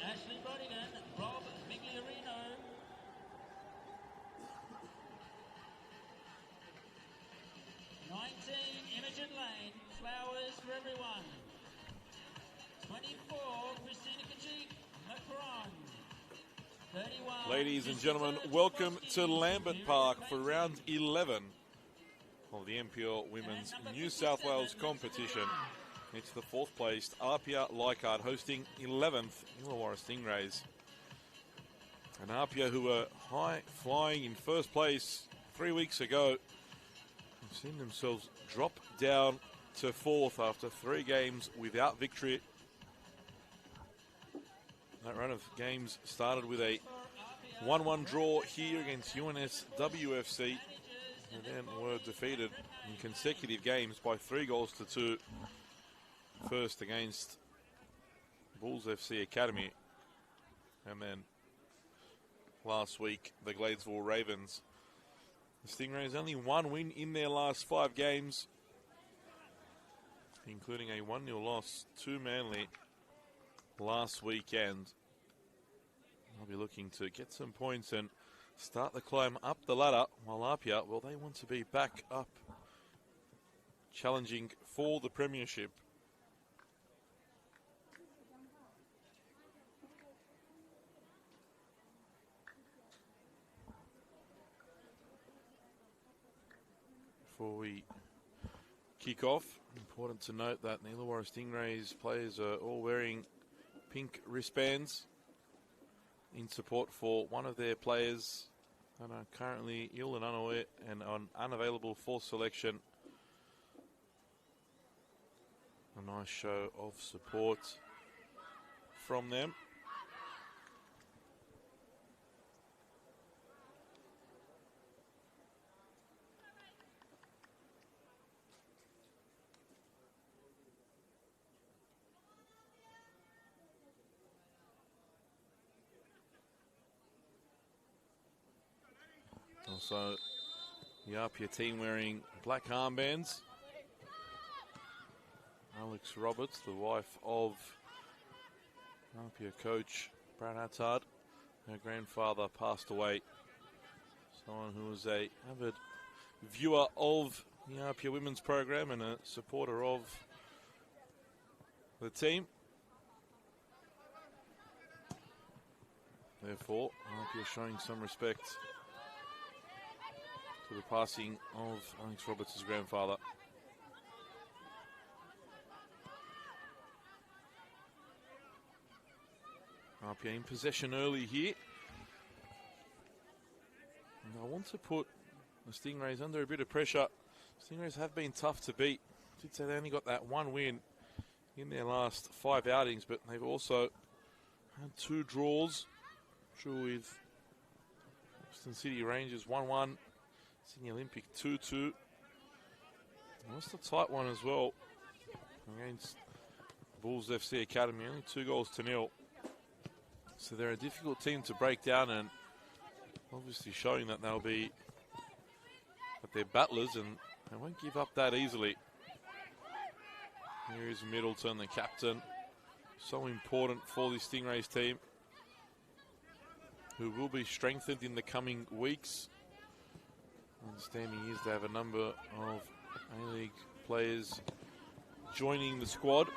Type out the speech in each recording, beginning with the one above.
Ashley Brodigan, Rob Migliorino. 19, Imogen Lane, Flowers for Everyone. 24, Christina Kachik, Macron. 31, Ladies and gentlemen, welcome to Lambert Park for round 11 of the NPL Women's New South Wales competition. It's the fourth placed APIA Leichhardt hosting 11th Illawarra Stingrays. And APIA, who were high flying in first place 3 weeks ago, have seen themselves drop down to fourth after 3 games without victory. That run of games started with a 1-1 draw here against UNSWFC, and then were defeated in consecutive games by 3-2. First against Bulls FC Academy, and then last week the Gladesville Ravens. The Stingrays only 1 win in their last 5 games, including a 1-0 loss to Manly last weekend. They'll be looking to get some points and start the climb up the ladder, while APIA, well, they want to be back up challenging for the premiership. Before we kick off, important to note that the Illawarra Stingrays players are all wearing pink wristbands in support for one of their players and are currently ill and unaware and unavailable for selection. A nice show of support from them. Also, the APIA team wearing black armbands. Alex Roberts, the wife of APIA coach Brad Hattard, her grandfather passed away. Someone who was an avid viewer of the APIA women's program and a supporter of the team. Therefore, APIA showing some respect to the passing of Alex Roberts' grandfather. APIA in possession early here. And I want to put the Stingrays under a bit of pressure. Stingrays have been tough to beat. I did say they only got that 1 win in their last 5 outings, but they've also had 2 draws. Drew with Western City Rangers 1-1. Sydney Olympic 2-2. That's a tight one as well against Bulls FC Academy, only 2-0. So they're a difficult team to break down, and obviously showing that they'll be, that they're battlers and they won't give up that easily. Here is Middleton, the captain, so important for the Stingrays team, who will be strengthened in the coming weeks. Understanding is they have a number of A-League players joining the squad.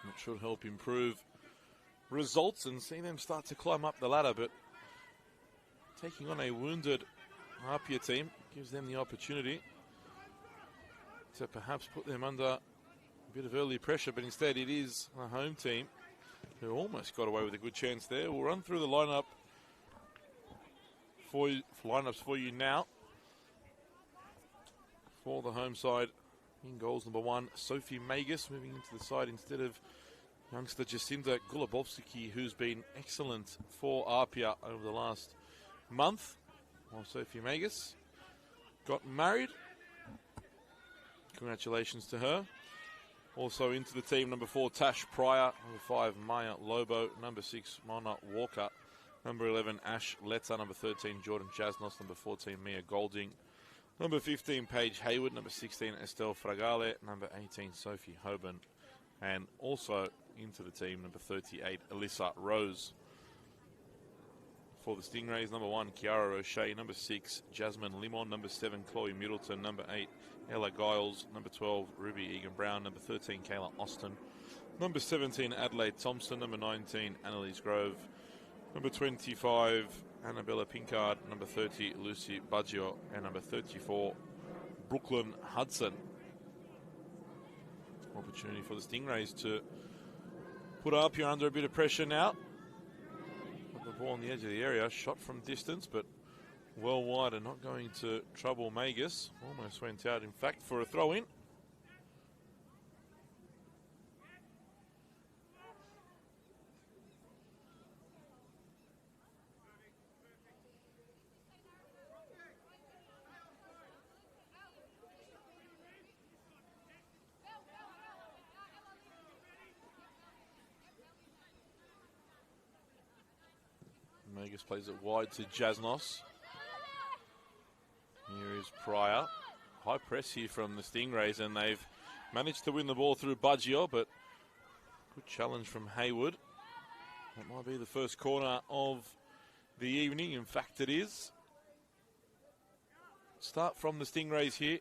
That should help improve results and see them start to climb up the ladder, but taking on a wounded APIA team gives them the opportunity to perhaps put them under a bit of early pressure, but instead it is a home team who almost got away with a good chance there. We'll run through the lineups for you now. For the home side, in goals, number 1, Sophie Magus, moving into the side instead of youngster Jacinta Gulabovsky, who's been excellent for APIA over the last month. While Sophie Magus got married Congratulations to her. Also into the team, number 4, Tash Pryor. Number 5, Maya Lobo. Number 6, Mona Walker. Number 11, Ash Letta. Number 13, Jordan Jasnos. Number 14, Mia Golding. Number 15, Paige Hayward. Number 16, Estelle Fragale. Number 18, Sophie Hoban. And also into the team, number 38, Alyssa Rose. For the Stingrays, number 1, Kiara Roche. Number 6, Jasmine Limon. Number 7, Chloe Middleton. Number 8, Ella Giles. Number 12, Ruby Egan Brown. Number 13, Kayla Austin. Number 17, Adelaide Thompson. Number 19, Annalise Grove. Number 25, Annabella Pinkard. Number 30, Lucy Baggio. And number 34, Brooklyn Hudson. Opportunity for the Stingrays to put up here under a bit of pressure now. Put the ball on the edge of the area. Shot from distance, but well wide and not going to trouble Magus. Almost went out, in fact, for a throw-in. Magus plays it wide to Jasnos. Here is Pryor. High press here from the Stingrays, and they've managed to win the ball through Baggio, but good challenge from Hayward. That might be the first corner of the evening. In fact, it is. Start from the Stingrays here.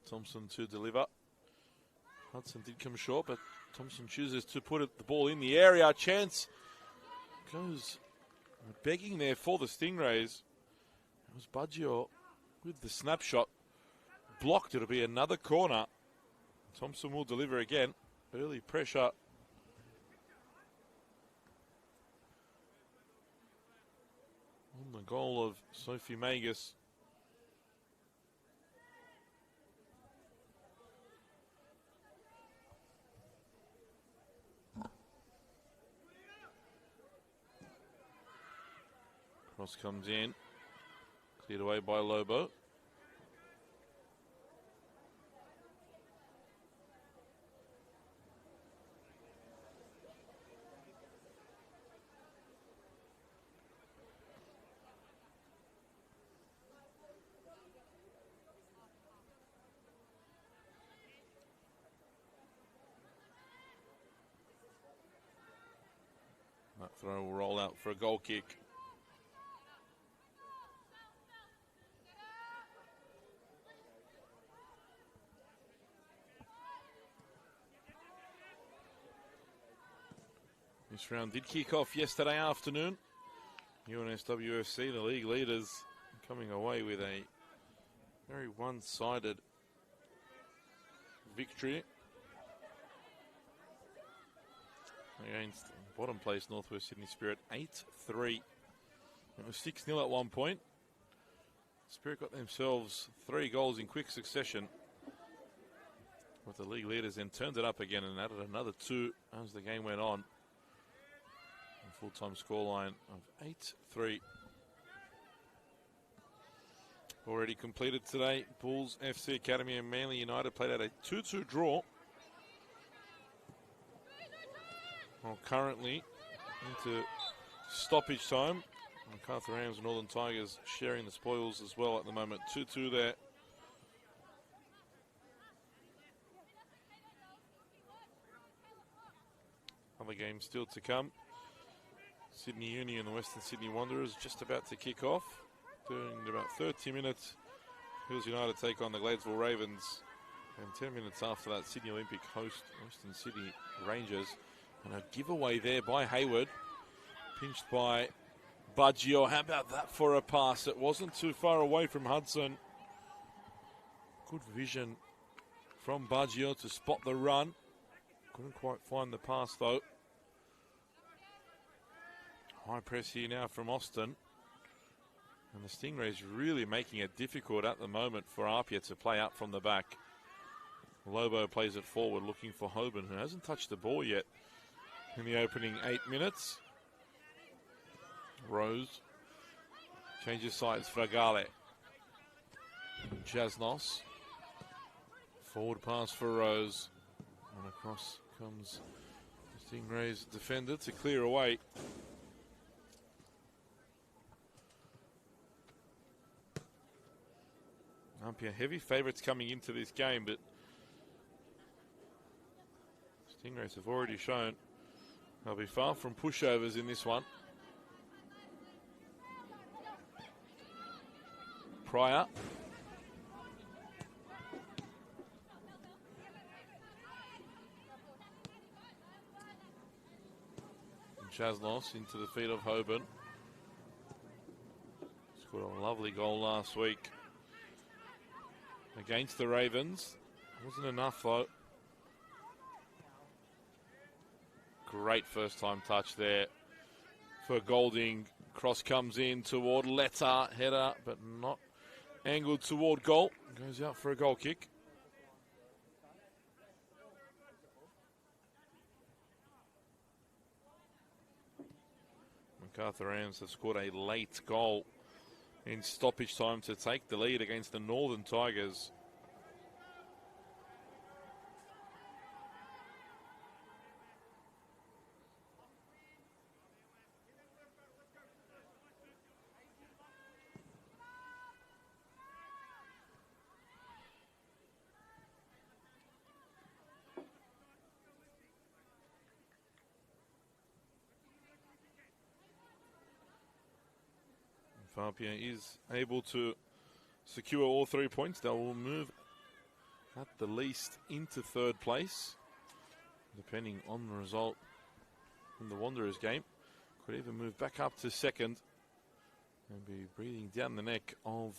Thompson to deliver. Hudson did come short, but Thompson chooses to put the ball in the area. Chance goes begging there for the Stingrays. It was Baggio with the snapshot. Blocked. It'll be another corner. Thompson will deliver again. Early pressure. On the goal of Sophie Magus. Cross comes in. Cleared away by Lobo. That throw will roll out for a goal kick. This round did kick off yesterday afternoon. UNSWFC, the league leaders, coming away with a very one-sided victory against bottom place Northwest Sydney Spirit, 8-3. It was 6-0 at one point. Spirit got themselves 3 goals in quick succession. But the league leaders then turned it up again and added another 2 as the game went on. Full-time scoreline of 8-3. Already completed today. Bulls FC Academy and Manly United played out a 2-2 draw. Well, currently into stoppage time. MacArthur Rams and Northern Tigers sharing the spoils as well at the moment. 2-2 there. Other games still to come. Sydney Uni and the Western Sydney Wanderers just about to kick off. During about 30 minutes, Hills United take on the Gladesville Ravens. And 10 minutes after that, Sydney Olympic host Western Sydney Rangers. And a giveaway there by Hayward. Pinched by Baggio. How about that for a pass? It wasn't too far away from Hudson. Good vision from Baggio to spot the run. Couldn't quite find the pass though. High press here now from Austin. And the Stingrays really making it difficult at the moment for APIA to play up from the back. Lobo plays it forward looking for Hoban, who hasn't touched the ball yet in the opening 8 minutes. Rose changes sides for Gale. Jasnos. Forward pass for Rose. And across comes the Stingrays defender to clear away. APIA heavy favourites coming into this game, but Stingrays have already shown they'll be far from pushovers in this one. Pryor. Chasnos into the feet of Hoban. Scored a lovely goal last week against the Ravens. Wasn't enough though. Great first time touch there for Golding. Cross comes in toward Letta. Header, but not angled toward goal. Goes out for a goal kick. MacArthur Rams have scored a late goal in stoppage time to take the lead against the Northern Tigers. APIA is able to secure all 3 points. They will move at the least into third place, depending on the result in the Wanderers game. Could even move back up to second and be breathing down the neck of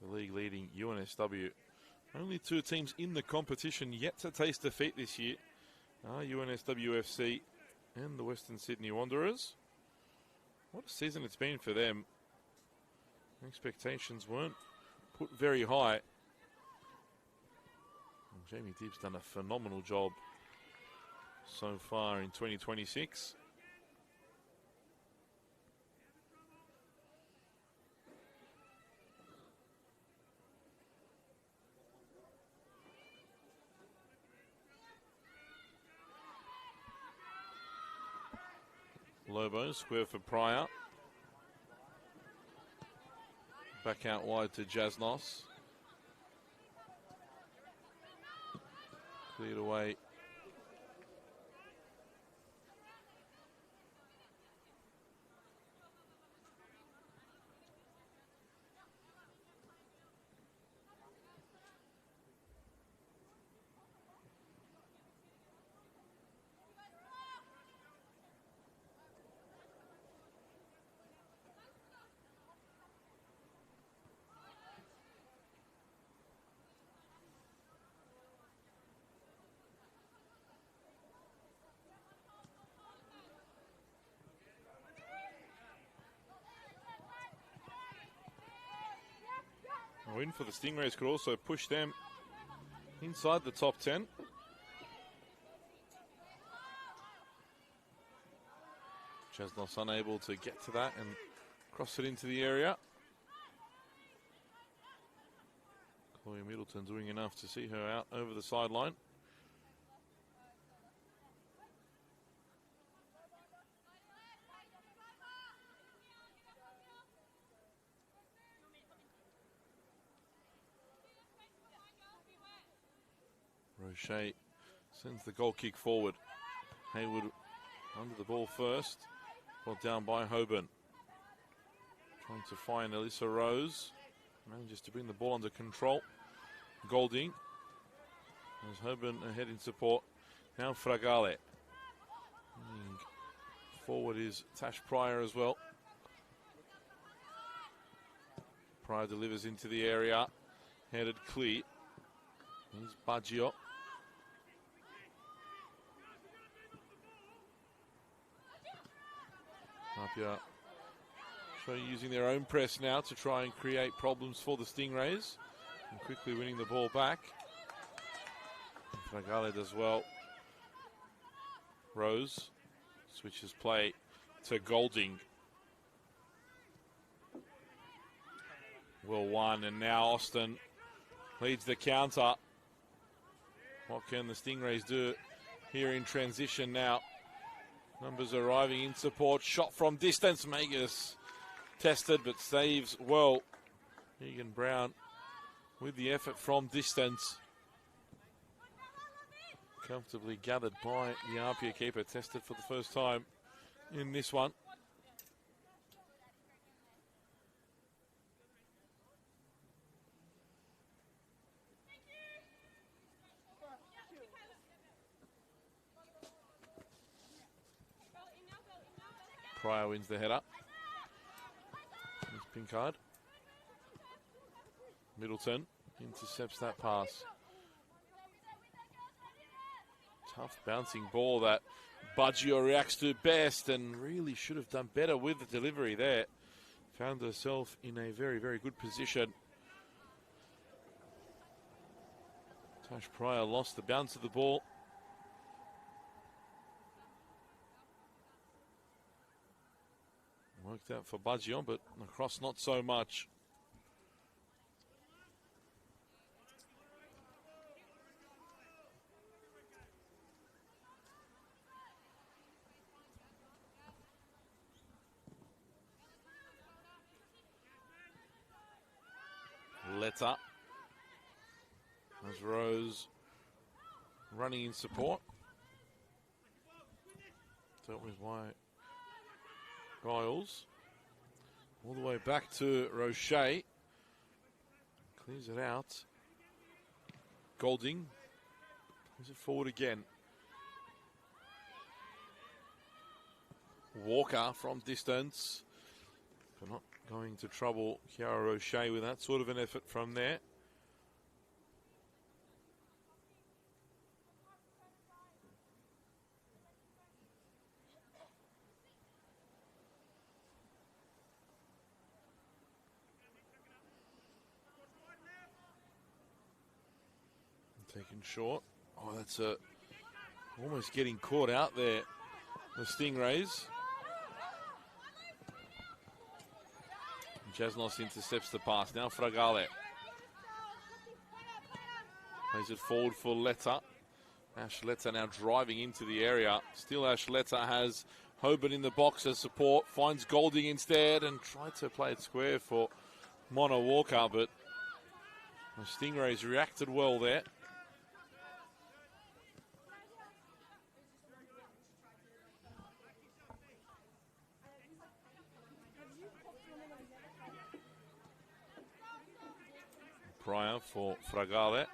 the league leading UNSW. Only 2 teams in the competition yet to taste defeat this year are UNSWFC and the Western Sydney Wanderers. What a season it's been for them. Expectations weren't put very high. And Jamie Dibb's done a phenomenal job so far in 2026. Lobo, square for Pryor. Back out wide to Jasnos. Cleared away. A win for the Stingrays could also push them inside the top 10. Chesnos unable to get to that and cross it into the area. Chloe Middleton doing enough to see her out over the sideline. Roche sends the goal kick forward. Haywood under the ball first. Brought down by Hoban. Trying to find Alyssa Rose. Manages to bring the ball under control. Golding. As Hoban ahead in support. Now Fragale. Forward is Tash Pryor as well. Pryor delivers into the area. Headed clear. Here's Baggio. APIA using their own press now to try and create problems for the Stingrays. And quickly winning the ball back. Fragale does well Rose switches play to Golding. Well won, and now Austin leads the counter. What can the Stingrays do here in transition now? Numbers arriving in support. Shot from distance. Magus tested but saves well. Egan Brown with the effort from distance. Comfortably gathered by the APIA keeper. Tested for the first time in this one. Pryor wins the header. Here's Pinkard. Middleton intercepts that pass. Tough bouncing ball that Baggio reacts to best and really should have done better with the delivery there. Found herself in a very, very good position. Tash Pryor lost the bounce of the ball. Worked out for Baggio, but across not so much. Letta. As Rose running in support. Dealt with by Giles. All the way back to Roche. Clears it out. Golding. Plays it forward again. Walker from distance. But not going to trouble Kiara Roche with that sort of an effort from there. Taken short. Oh, that's almost getting caught out there. The Stingrays. Jasnos intercepts the pass. Now Fragale. Plays it forward for Letta. Ash Letta now driving into the area. Still Ash Letta has Hoban in the box as support. Finds Golding instead and tried to play it square for Mona Walker, but the Stingrays reacted well there. Pryor for Fragale.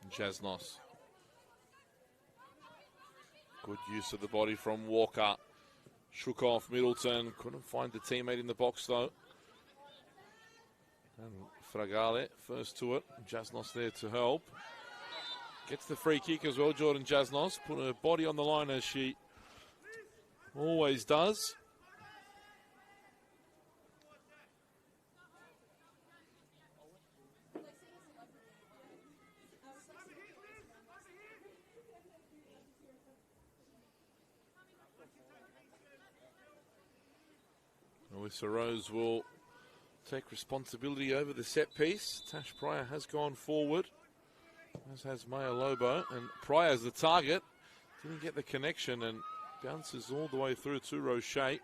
Jasnos. Good use of the body from Walker. Shook off Middleton. Couldn't find the teammate in the box though. And Fragale first to it. Jasnos there to help. Gets the free kick as well, Jordan Jasnos. Put her body on the line as she always does. Melissa Rose will take responsibility over the set piece. Tash Pryor has gone forward, as has Maya Lobo, and Pryor's the target. Didn't get the connection and bounces all the way through to Roche. He's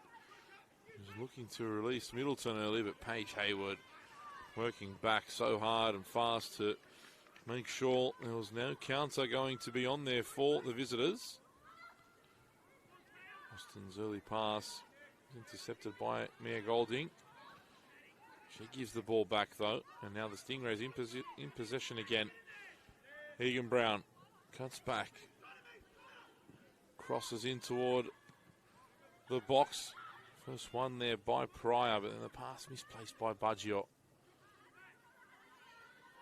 looking to release Middleton early, but Paige Hayward working back so hard and fast to make sure there was no counter going to be on there for the visitors. Austin's early pass intercepted by Mia Golding. She gives the ball back though, and now the Stingrays in possession again. Egan Brown cuts back, crosses in toward the box. First one there by Pryor, but then the pass misplaced by Baggio.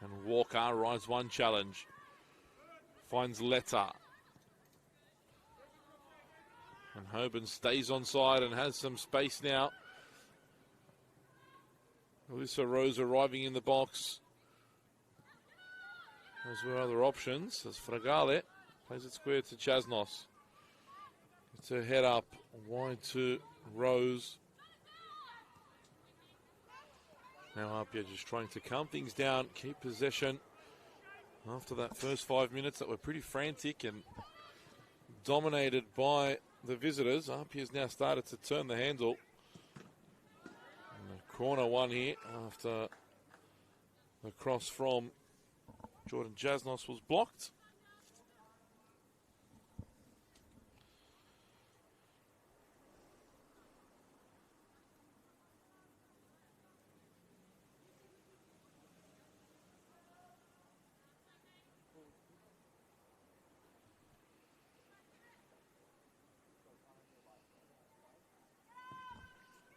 And Walker rides one challenge. Finds Letta. And Hoban stays onside and has some space now. Alyssa Rose arriving in the box. Those were other options as Fragale plays it square to Chasnos. It's her head up, wide to Rose. Now APIA just trying to calm things down, keep possession. After that first 5 minutes that were pretty frantic and dominated by the visitors, APIA's now started to turn the handle. And the corner one here after the cross from Jordan Jasnos was blocked.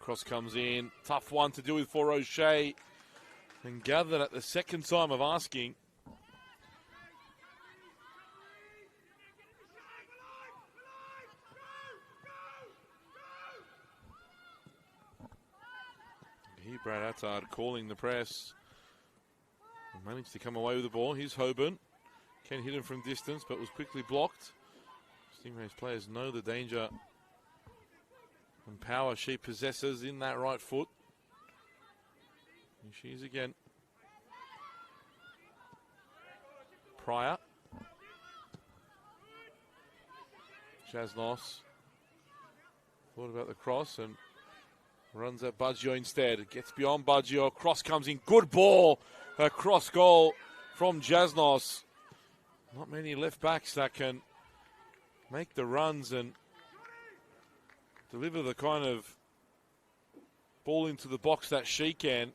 Cross comes in. Tough one to deal with for O'Shea. And gathered at the second time of asking. Here, Brad Attard calling the press. Managed to come away with the ball. Here's Hoban. Can hit him from distance, but was quickly blocked. Stingrays players know the danger and power she possesses in that right foot. Here she is again. Pryor. Chasnos thought about the cross and runs at Baggio instead. Gets beyond Baggio. Cross comes in. Good ball. A cross goal from Chasnos. Not many left backs that can make the runs and deliver the kind of ball into the box that she can.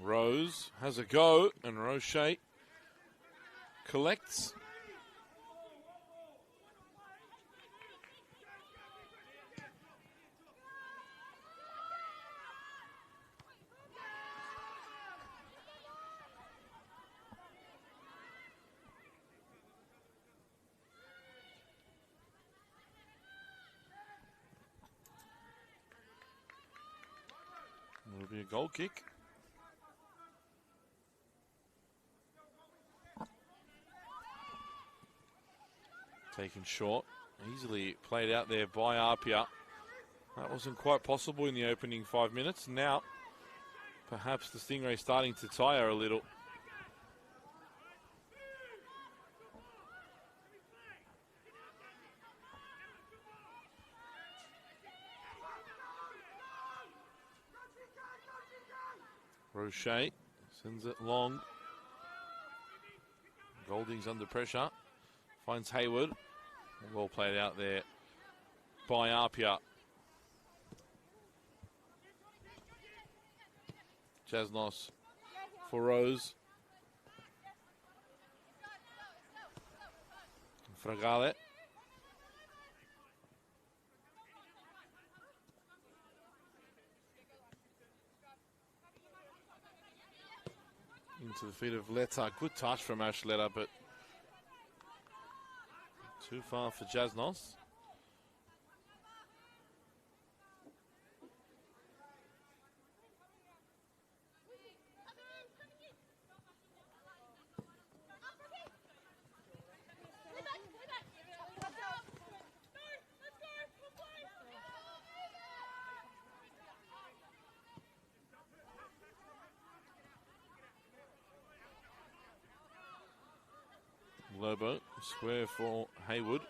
Rose has a go, and Roche collects. It'll be a goal kick. Taken short, easily played out there by APIA. That wasn't quite possible in the opening 5 minutes. Now, perhaps the Stingrays starting to tire a little. Roche sends it long. Golding's under pressure. Finds Hayward. Well played out there by APIA. Chasnos for Rose. Fragale. Into the feet of Letta. Good touch from Ash Letta, but too far for Chasnos. Lobo, square for Hayward.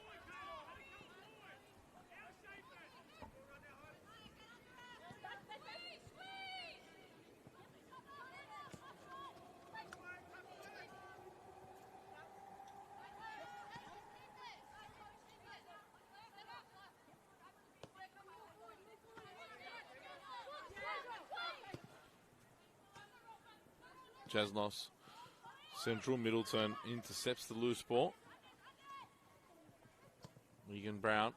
Chasnos, central Middleton, intercepts the loose ball. Megan Brown.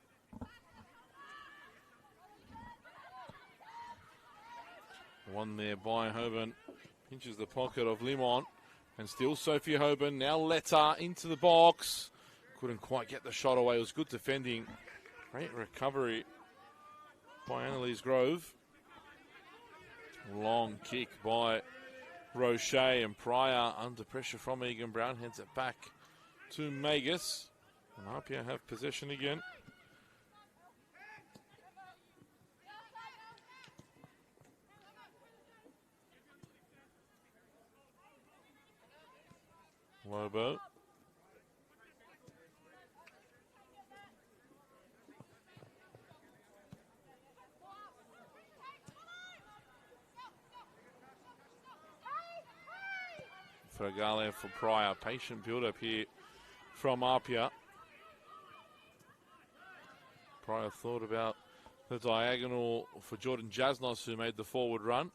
One there by Hoban. Pinches the pocket of Limon. And still Sophie Hoban. Now Letta into the box. Couldn't quite get the shot away. It was good defending. Great recovery by Annalise Grove. Long kick by Roche, and Pryor under pressure from Egan Brown. Heads it back to Magus. And APIA have possession again. Lobo. Fragale for Pryor. Patient build-up here from APIA. Pryor thought about the diagonal for Jordan Jasnos, who made the forward run.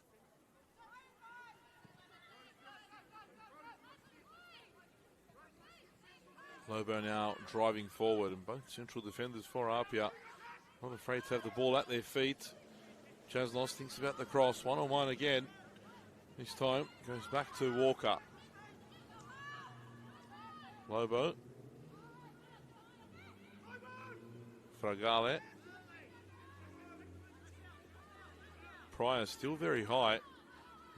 Lobo now driving forward, and both central defenders for APIA not afraid to have the ball at their feet. Jasnos thinks about the cross. One-on-one again. This time goes back to Walker. Lobo. Fragale. Pryor still very high.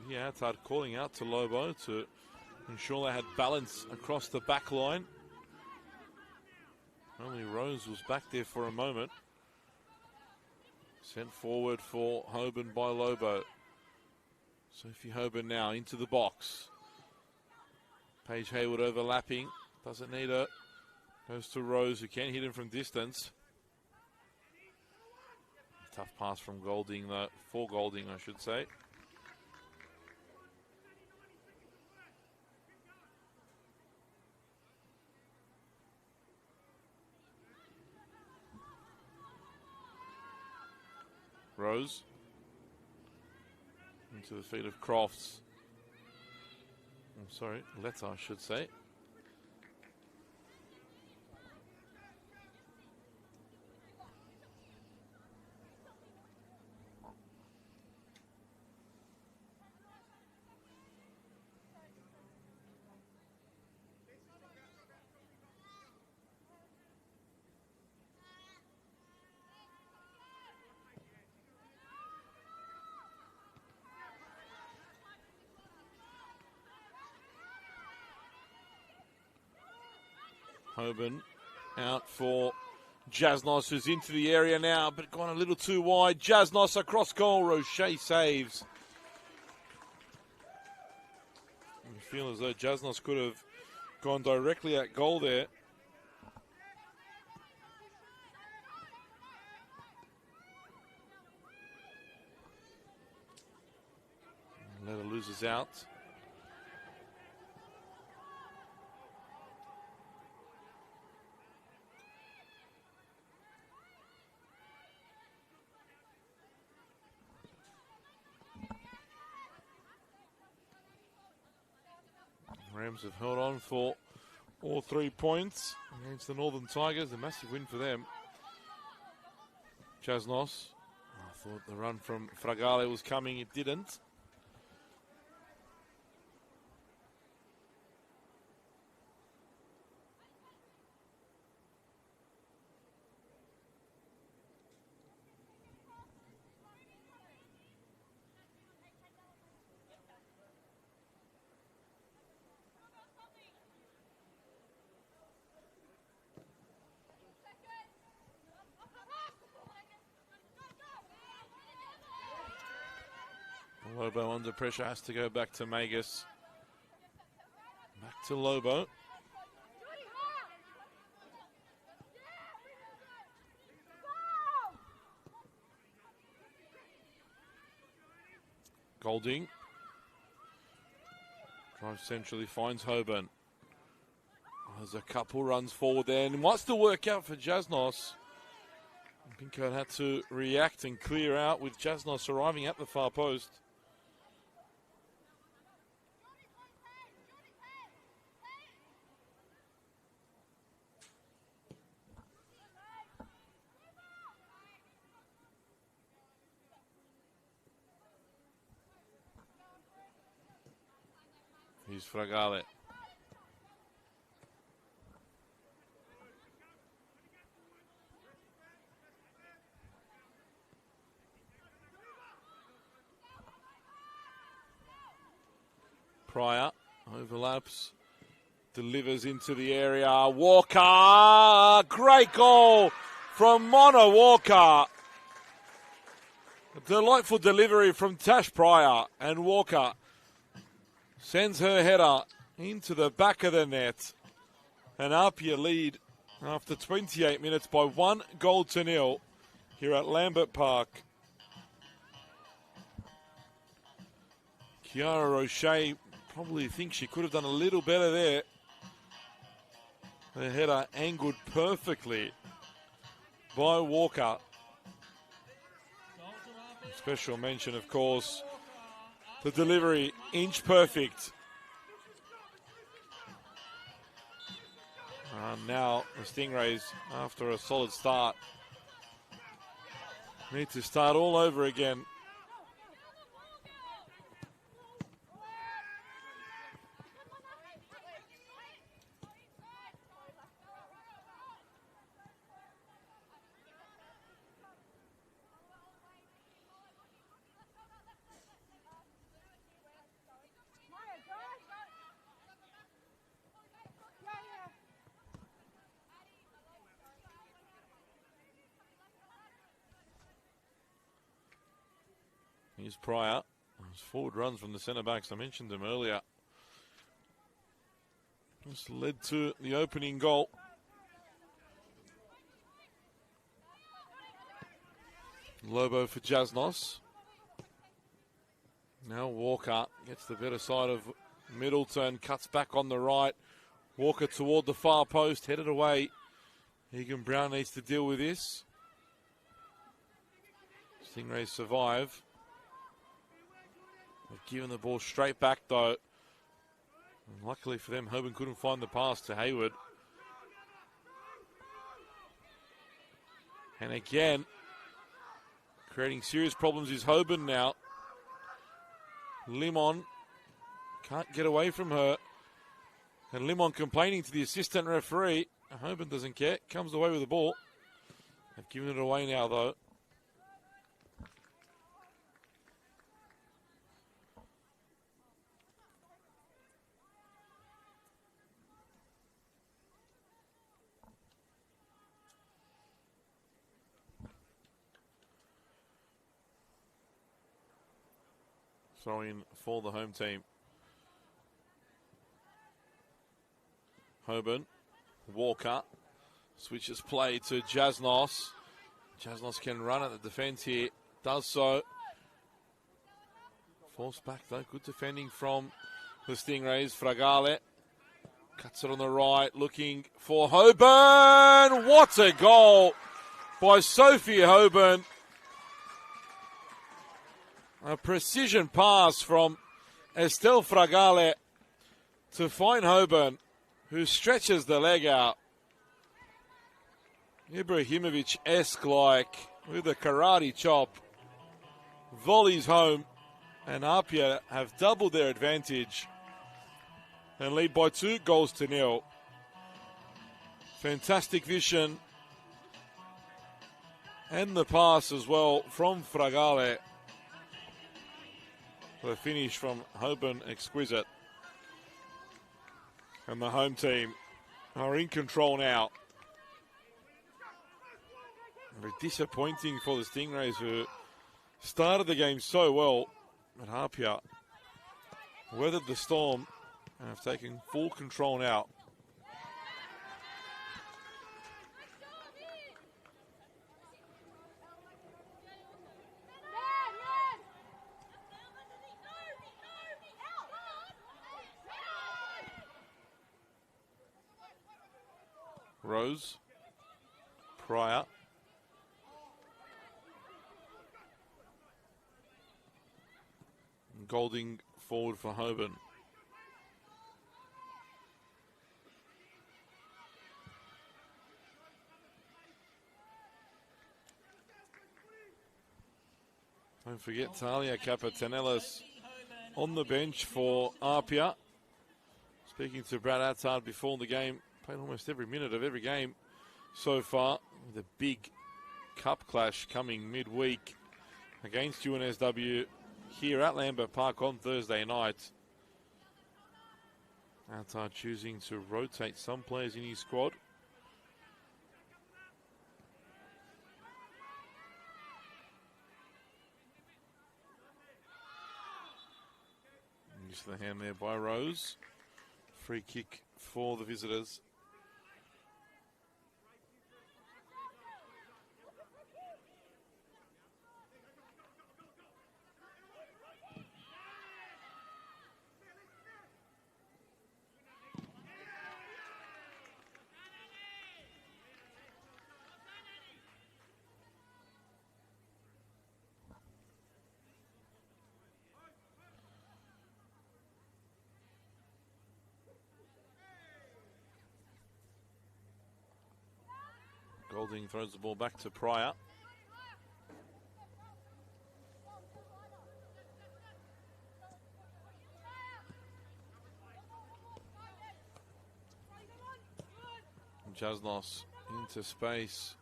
Leichhardt calling out to Lobo to ensure they had balance across the back line. Only Rose was back there for a moment. Sent forward for Hoban by Lobo. Sophie Hoban now into the box. Paige Hayward overlapping. Doesn't need her. Goes to Rose, who can hit him from distance. Tough pass from Golding, though. For Golding, I should say. Rose. Into the feet of Crofts. I'm sorry, Letta, I should say. Hoban out for Jasnos, who's into the area now, but gone a little too wide. Jasnos across goal. Roche saves. You feel as though Jasnos could have gone directly at goal there. Letta loses out. Rams have held on for all 3 points against the Northern Tigers. A massive win for them. Jasnos. I thought the run from Fragale was coming. It didn't. Lobo under pressure, has to go back to Magus. Back to Lobo. Golding. Drives centrally, finds Hoban. There's a couple runs forward there, and might still work out for Jasnos. Pincoat had to react and clear out with Jasnos arriving at the far post. Here's Fragale. Pryor overlaps, delivers into the area. Walker, great goal from Mona Walker. A delightful delivery from Tash Pryor, and Walker sends her header into the back of the net. And APIA lead after 28 minutes by 1-0 here at Lambert Park. Kiara Roche probably thinks she could have done a little better there. The header angled perfectly by Walker. Special mention, of course, the delivery, inch perfect. And now the Stingrays, after a solid start, need to start all over again. Here's Pryor. Those forward runs from the centre backs, I mentioned them earlier. This led to the opening goal. Lobo for Jasnos. Now Walker gets the better side of Middleton, cuts back on the right. Walker toward the far post, headed away. Egan Brown needs to deal with this. Stingrays survive. They've given the ball straight back though. And luckily for them, Hoban couldn't find the pass to Hayward. And again, creating serious problems is Hoban now. Limon can't get away from her. And Limon complaining to the assistant referee. Hoban doesn't care, comes away with the ball. They've given it away now though. Throw in for the home team. Hoban, Walker, switches play to Jasnos. Jasnos can run at the defence here, does so. Forced back though, good defending from the Stingrays. Fragale cuts it on the right, looking for Hoban. What a goal by Sophie Hoban. A precision pass from Estelle Fragale to find Hoban, who stretches the leg out. Ibrahimovic-esque like, with a karate chop. Volleys home, and APIA have doubled their advantage and lead by 2-0. Fantastic vision. And the pass as well from Fragale. The finish from Hoban, exquisite. And the home team are in control now. Very disappointing for the Stingrays, who started the game so well. But APIA weathered the storm and have taken full control now. Rose, Pryor, Golding forward for Hoban. Don't forget Talia Capatanellis on the bench for APIA. Speaking to Brad Attard before the game, played almost every minute of every game so far. The big cup clash coming midweek against UNSW here at Lambert Park on Thursday night. Attard choosing to rotate some players in his squad. Use the hand there by Rose. Free kick for the visitors. Golding throws the ball back to Pryor. Jasnos into space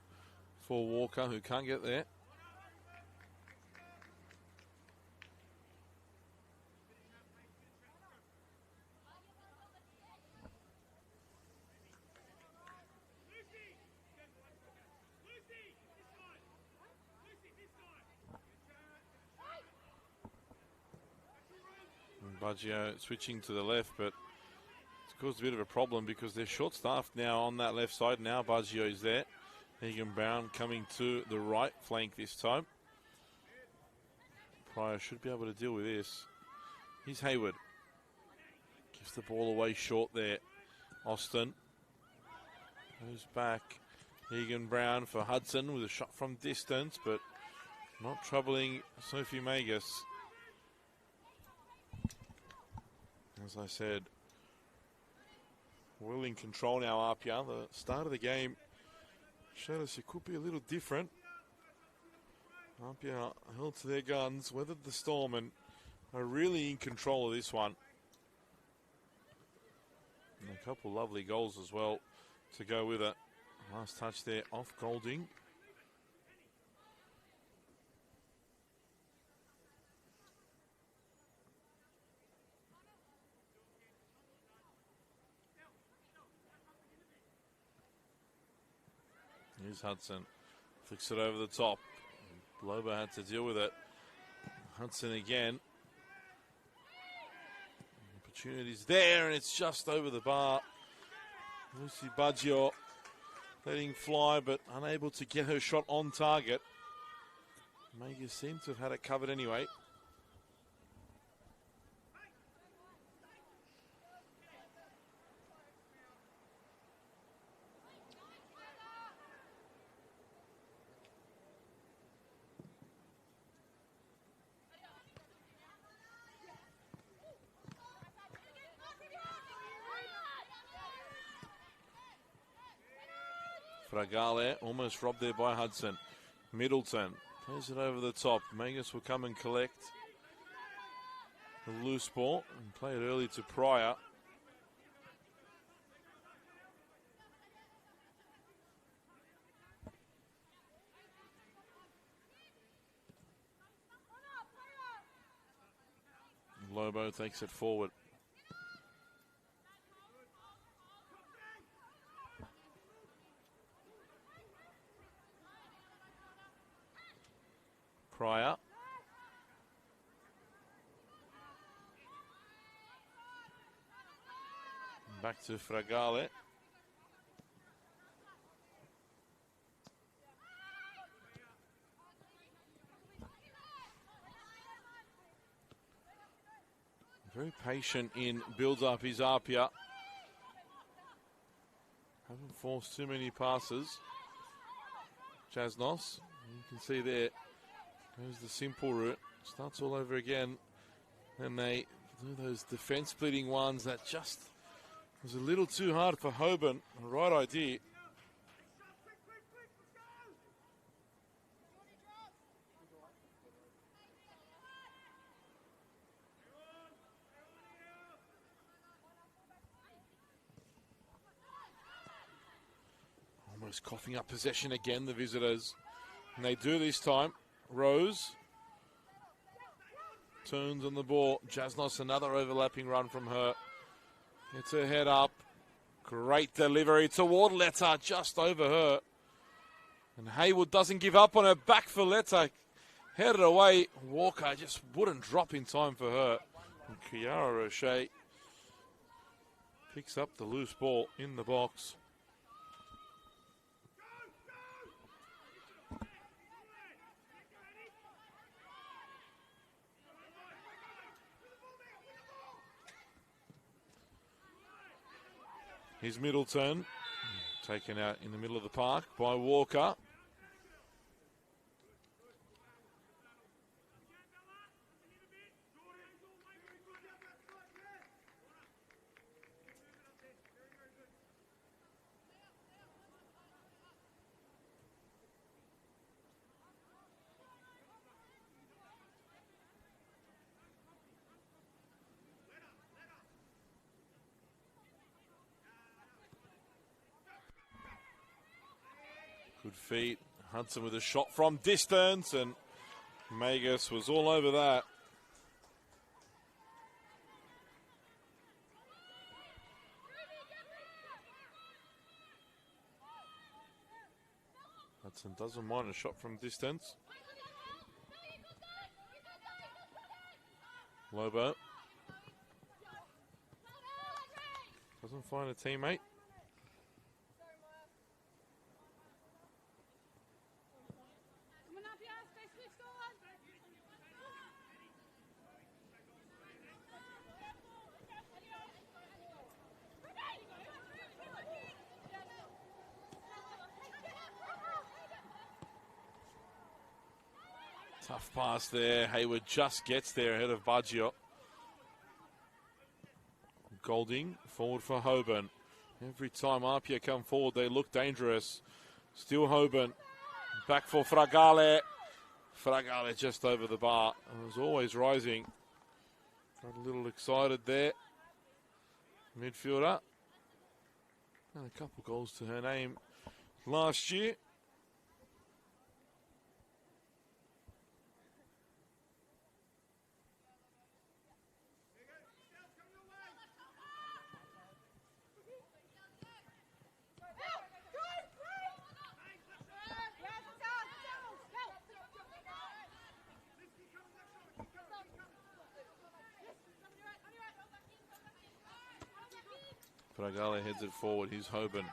for Walker, who can't get there. Baggio switching to the left, but it's caused a bit of a problem because they're short-staffed now on that left side. Now Baggio's there. Egan Brown coming to the right flank this time. Pryor should be able to deal with this. Here's Hayward. Gives the ball away short there. Austin goes back. Egan Brown for Hudson with a shot from distance, but not troubling Sophie Magus. As I said, well in control now, APIA. The start of the game showed us it could be a little different. APIA held to their guns, weathered the storm, and are really in control of this one. And a couple lovely goals as well to go with it. Last touch there off Golding. Here's Hudson. Flicks it over the top. Lobo had to deal with it. Hudson again. Opportunities there, and it's just over the bar. Lucy Baggio letting fly, but unable to get her shot on target. Magus seemed to have had it covered anyway. Fragale almost robbed there by Hudson. Middleton plays it over the top. Magus will come and collect the loose ball and play it early to Pryor. Lobo takes it forward. Pryor. Back to Fragale. Very patient in build-up is APIA. Haven't forced too many passes. Jasnos, you can see there, goes the simple route. Starts all over again. And they do those defense-splitting ones that just was a little too hard for Hoban. The right idea. Almost coughing up possession again, the visitors. And they do this time. Rose turns on the ball. Jasnos, another overlapping run from her. Gets her head up. Great delivery toward Letta, just over her. And Haywood doesn't give up on her. Back for Letta. Headed away. Walker just wouldn't drop in time for her. And Kiara Roche picks up the loose ball in the box. Here's Middleton, taken out in the middle of the park by Walker. Good feet. Hudson with a shot from distance, and Magus was all over that. Hudson doesn't mind a shot from distance. Lobo doesn't find a teammate. Tough pass there. Hayward just gets there ahead of Baggio. Golding forward for Hoban. Every time APIA come forward, they look dangerous. Still Hoban. Back for Fragale. Fragale just over the bar. It was always rising. Got a little excited there. Midfielder. And a couple goals to her name last year. Fragale heads it forward. Here's Hoban.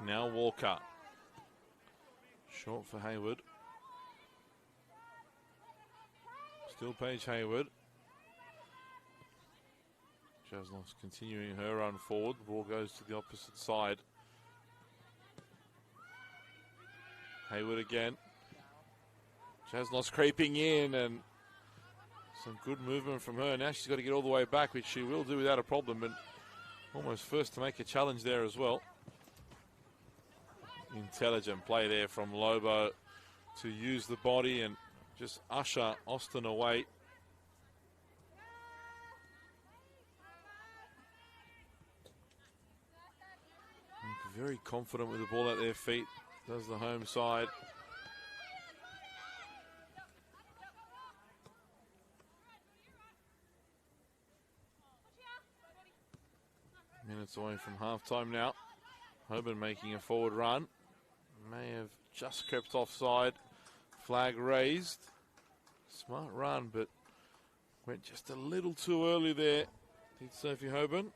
Now Walker. Short for Hayward. Still Paige Hayward. Jasnos continuing her run forward. The ball goes to the opposite side. Hayward again. Jasnos creeping in, and some good movement from her. Now she's got to get all the way back, which she will do without a problem. And almost first to make a challenge there as well. Intelligent play there from Lobo to use the body and just usher Austin away. Very confident with the ball at their feet. Does the home side. Minutes away from halftime now. Hoban making a forward run. May have just crept offside. Flag raised. Smart run, but went just a little too early there. Did Sophie Hoban.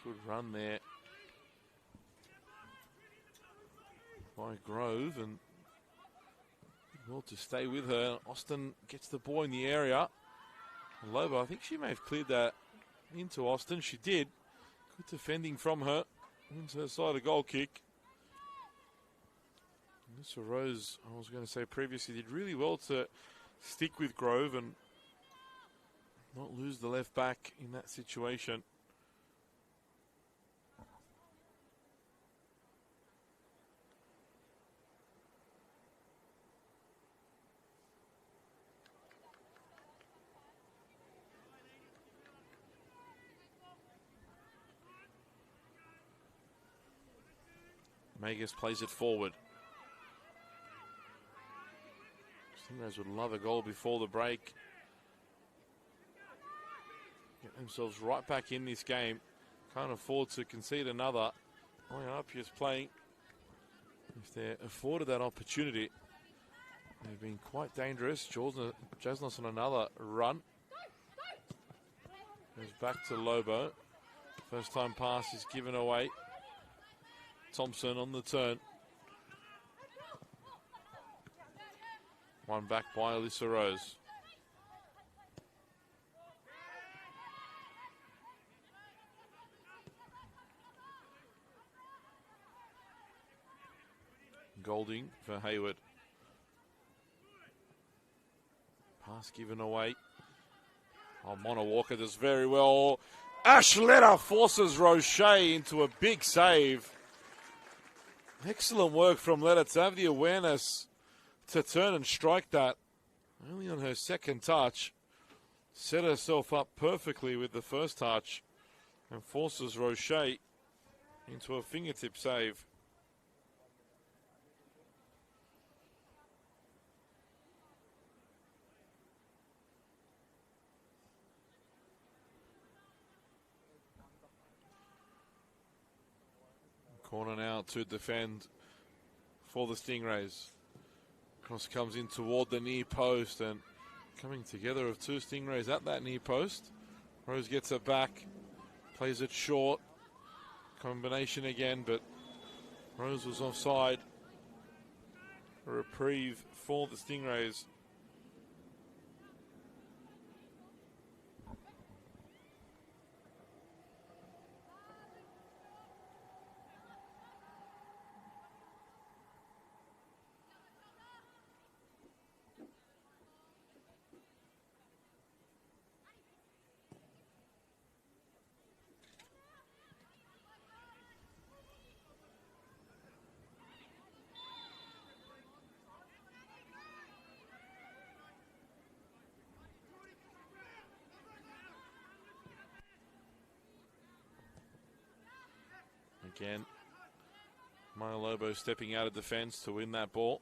Good run there by Grove, and well to stay with her. Austin gets the ball in the area. Lobo, I think she may have cleared that into Austin. She did. Good defending from her. Into her side, a goal kick. Melissa Rose, I was going to say previously, did really well to stick with Grove and not lose the left back in that situation. Magus plays it forward. Stingrays would love a goal before the break. Get themselves right back in this game. Can't afford to concede another. APIA's playing. If they're afforded that opportunity, they've been quite dangerous. Jasnos on another run. Goes back to Lobo. First time pass is given away. Thompson on the turn. One back by Alyssa Rose. Golding for Hayward. Pass given away. Oh, Mona Walker does very well. Ashletta forces Roche into a big save. Excellent work from Letta to have the awareness to turn and strike that. Only on her second touch. Set herself up perfectly with the first touch and forces Roche into a fingertip save. Corner now to defend for the Stingrays. Cross comes in toward the near post and coming together of two Stingrays at that near post. Rose gets it back, plays it short. Combination again, but Rose was offside. A reprieve for the Stingrays. Again, Maya Lobo stepping out of defense to win that ball.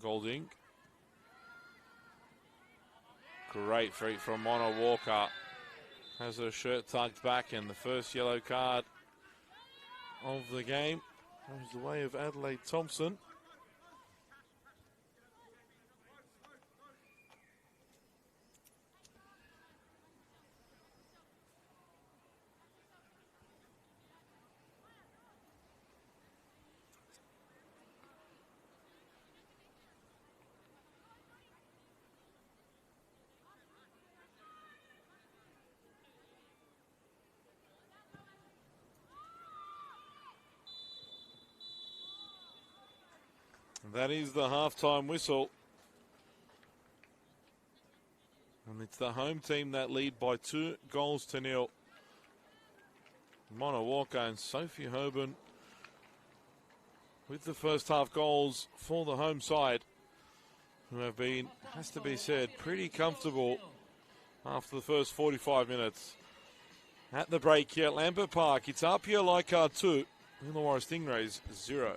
Golding. Great feat from Mona Walker. Has her shirt tucked back, and the first yellow card of the game goes the way of Adelaide Thompson. That is the halftime whistle. And it's the home team that lead by 2-0. Mona Walker and Sophie Hoban with the first half goals for the home side, who have been, has to be said, pretty comfortable after the first 45 minutes. At the break here at Lambert Park, it's APIA Leichhardt 2, Illawarra Stingrays 0.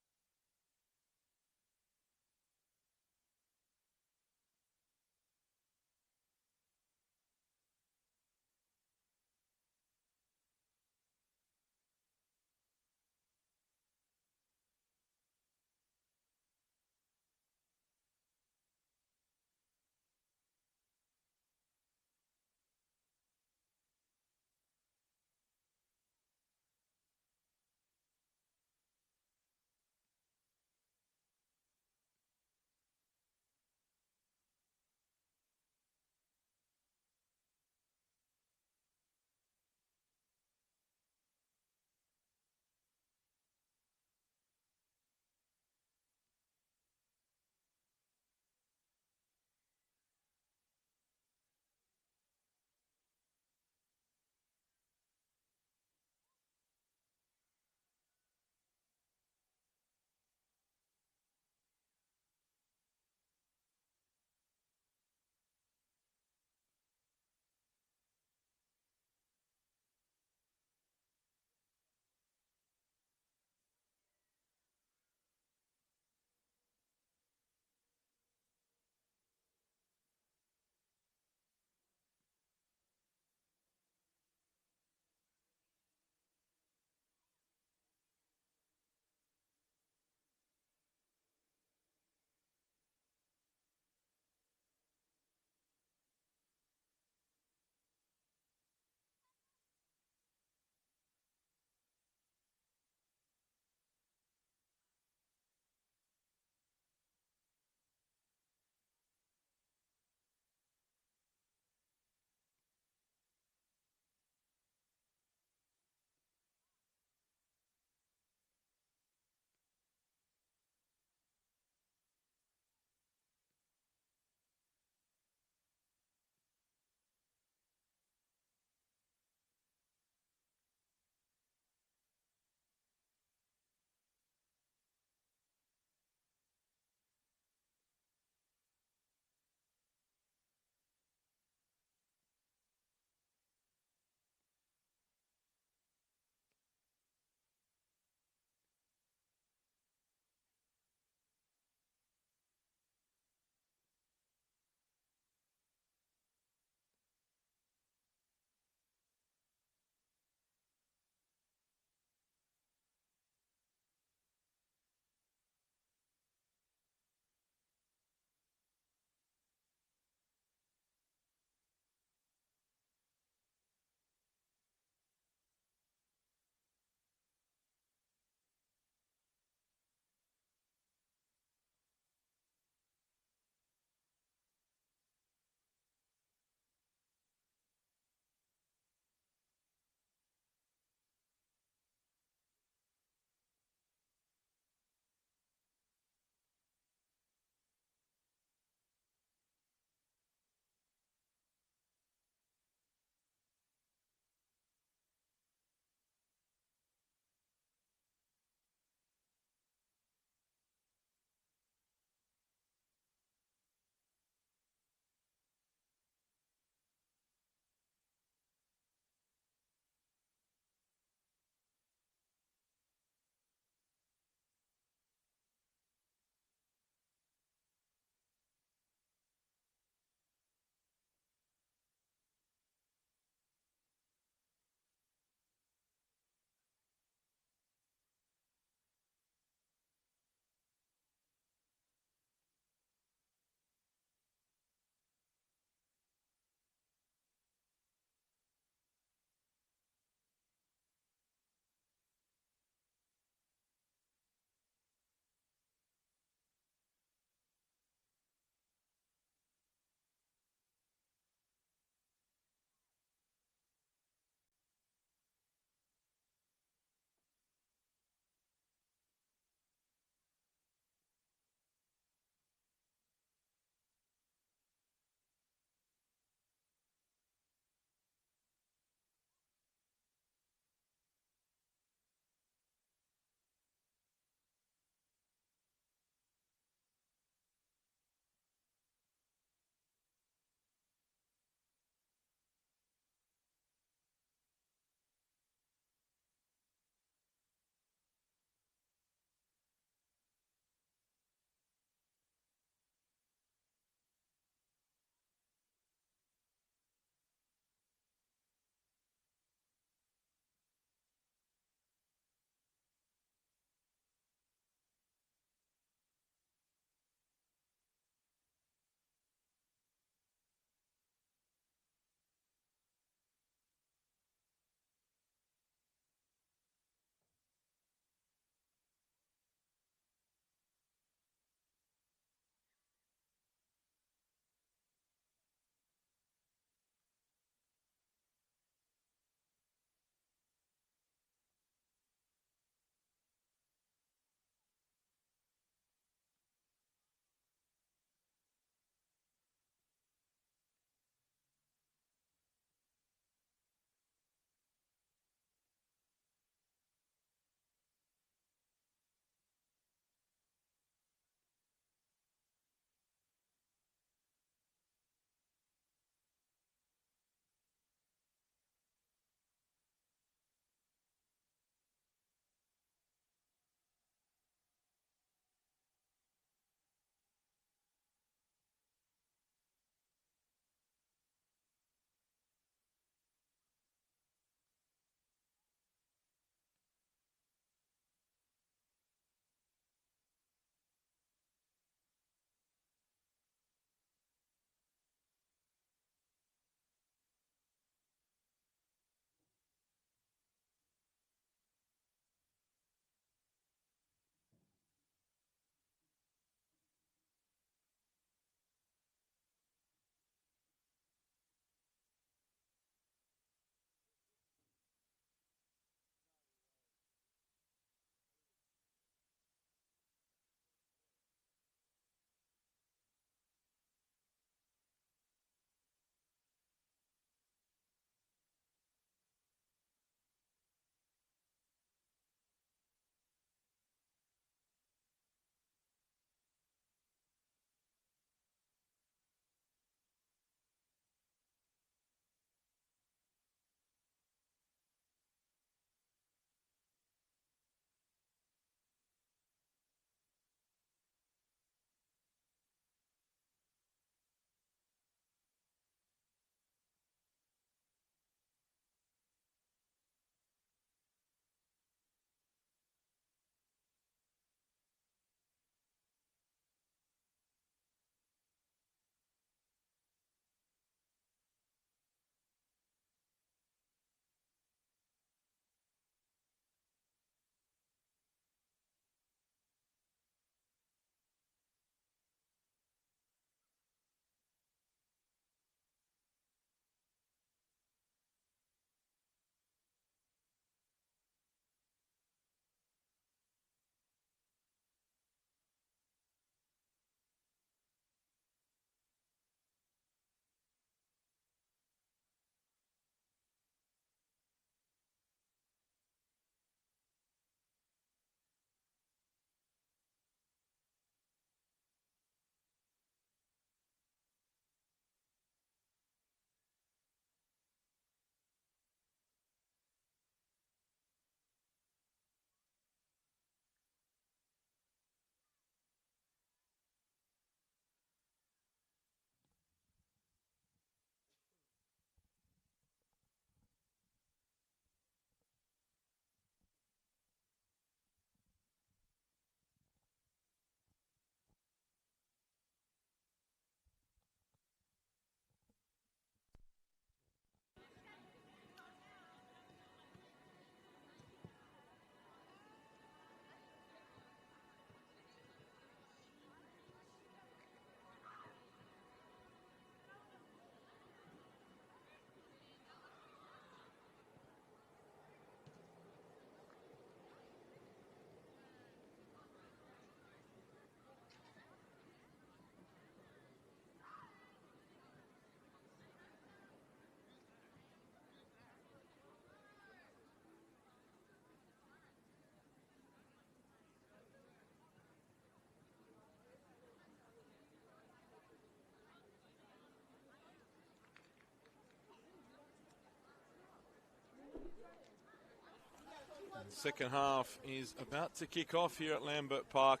The second half is about to kick off here at Lambert Park.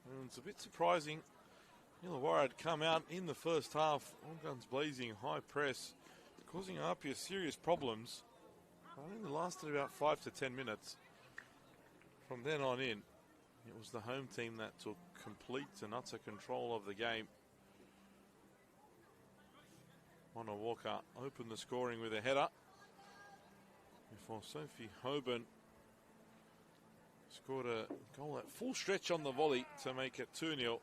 And it's a bit surprising. Illawarra had come out in the first half, all guns blazing, high press, causing APIA serious problems. I think it lasted about 5 to 10 minutes. From then on in, it was the home team that took complete and utter control of the game. Mona Walker opened the scoring with a header before Sophie Hoban scored a goal at full stretch on the volley to make it 2-0.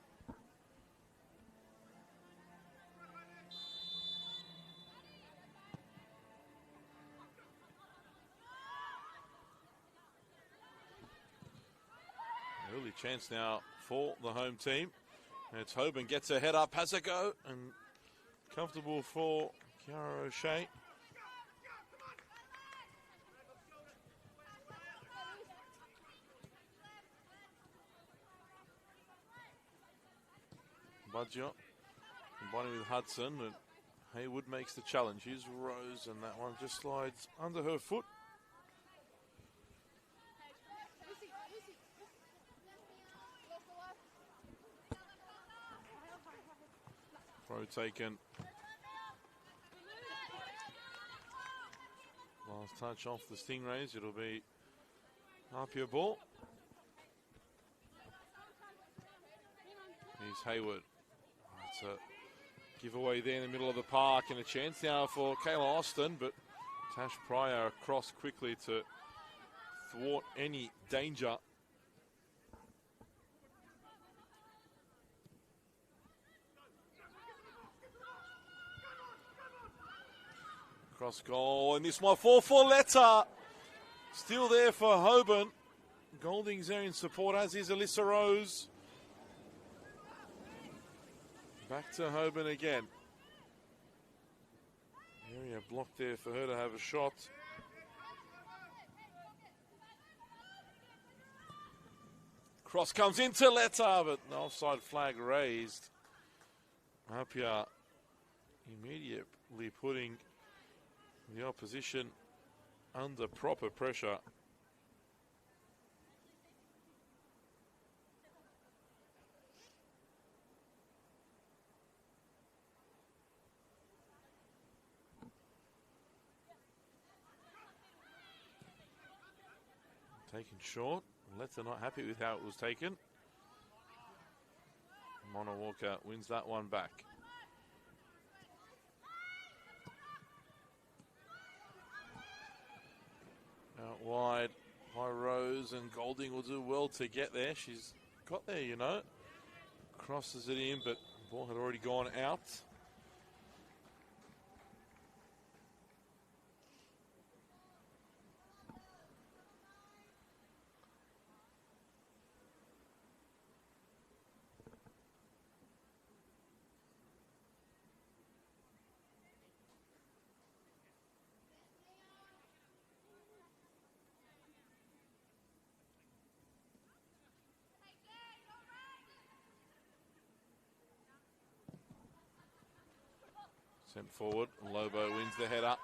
Early chance now for the home team. And it's Hoban gets a head up, has a go, and comfortable for Kiara O'Shea. Budgia combining with Hudson, and Haywood makes the challenge. Here's Rose, and that one just slides under her foot. Throw taken. Last touch off the Stingrays. It'll be APIA ball. Here's Haywood. It's a giveaway there in the middle of the park, and a chance now for Kayla Austin, but Tash Pryor across quickly to thwart any danger. Cross goal, and this one for Letta. Still there for Hoban. Golding's there in support, as is Alyssa Rose. Back to Hoban again. Area blocked there for her to have a shot. Cross comes into Letta, but the offside flag raised. APIA immediately putting the opposition under proper pressure. Taken short. Letta not happy with how it was taken. Mona Walker wins that one back. Out wide by Rose, and Golding will do well to get there. She's got there, you know. Crosses it in, but the ball had already gone out. Sent forward, Lobo wins the header.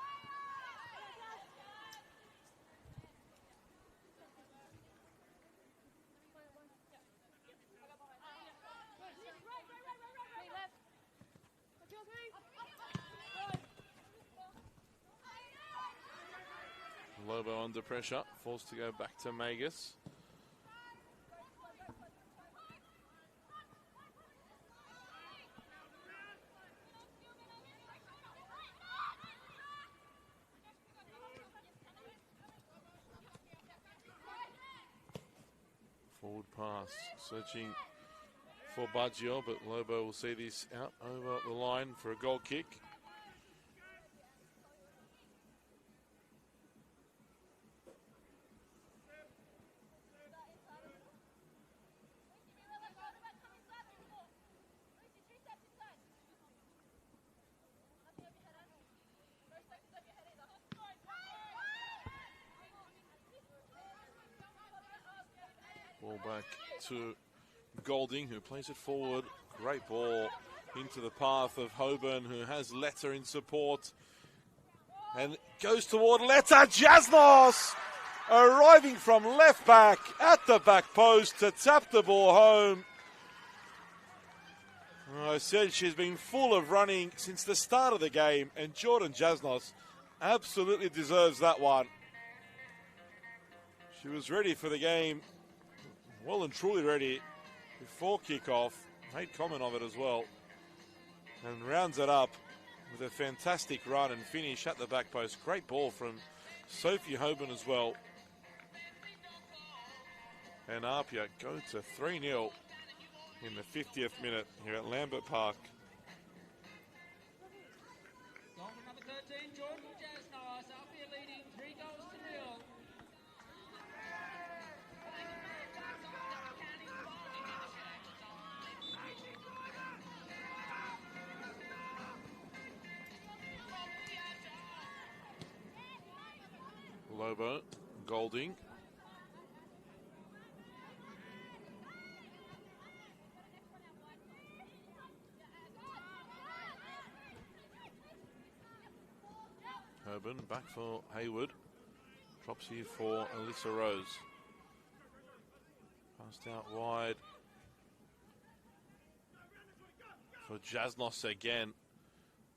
Lobo under pressure, forced to go back to Magus. Forward pass, searching for Baggio, but Lobo will see this out over the line for a goal kick. Ball back to Golding, who plays it forward. Great ball into the path of Hoban, who has Letta in support. And goes toward Leta Jasnos, arriving from left back at the back post to tap the ball home. I said she's been full of running since the start of the game, and Jordan Jasnos absolutely deserves that one. She was ready for the game, well and truly ready before kickoff. Made comment of it as well, and rounds it up with a fantastic run and finish at the back post. Great ball from Sophie Hoban as well. And APIA go to 3-0 in the 50th minute here at Lambert Park. Goal for number 13, Jordan Jasnos. APIA leading 3 goals to 0. Lobo, Golding. Hoban back for Hayward. Drops here for Alyssa Rose. Passed out wide for Jasnos again.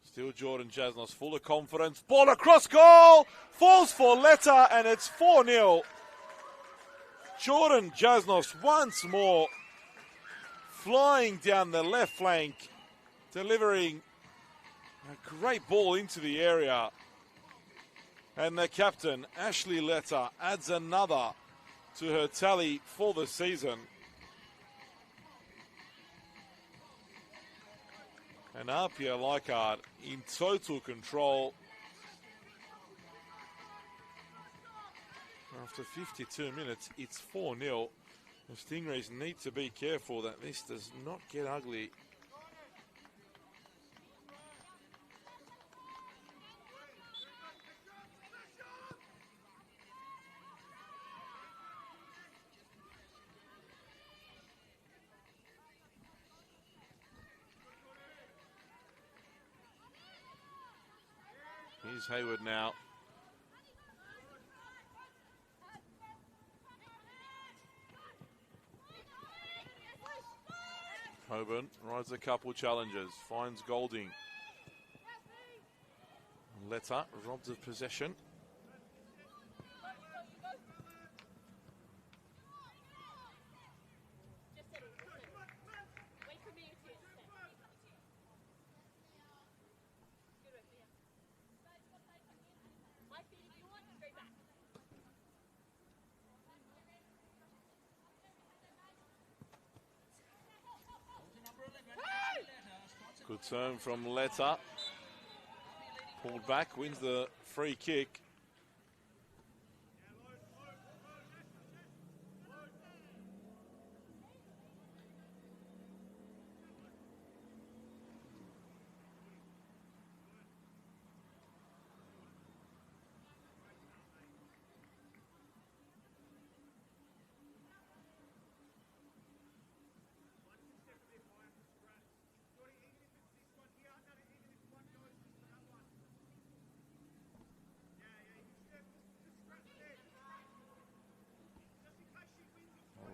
Still Jordan Jasnos, full of confidence. Ball across goal. Falls for Leta, and it's 4-0. Jordan Jasnos once more flying down the left flank, delivering a great ball into the area. And the captain, Ashley Leta, adds another to her tally for the season. And APIA Leichhardt in total control. After 52 minutes, it's 4-0. The Stingrays need to be careful that this does not get ugly. Here's Hayward now. Hoban rides a couple challenges, finds Golding. Leta robbed of possession. Good turn from Leta. Pulled back, wins the free kick.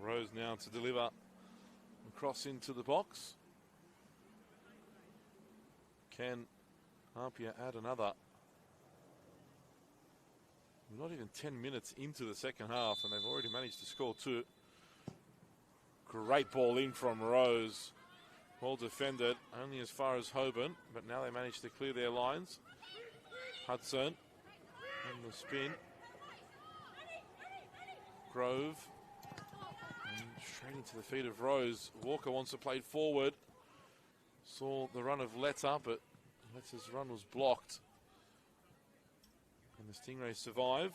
Rose now to deliver across into the box. Can APIA add another? Not even 10 minutes into the second half, and they've already managed to score 2. Great ball in from Rose. Well defended, only as far as Hoban, but now they manage to clear their lines. Hudson on the spin. Grove. Straight into the feet of Rose. Walker wants to play forward. Saw the run of Leta, but Leta's run was blocked. And the Stingrays survive.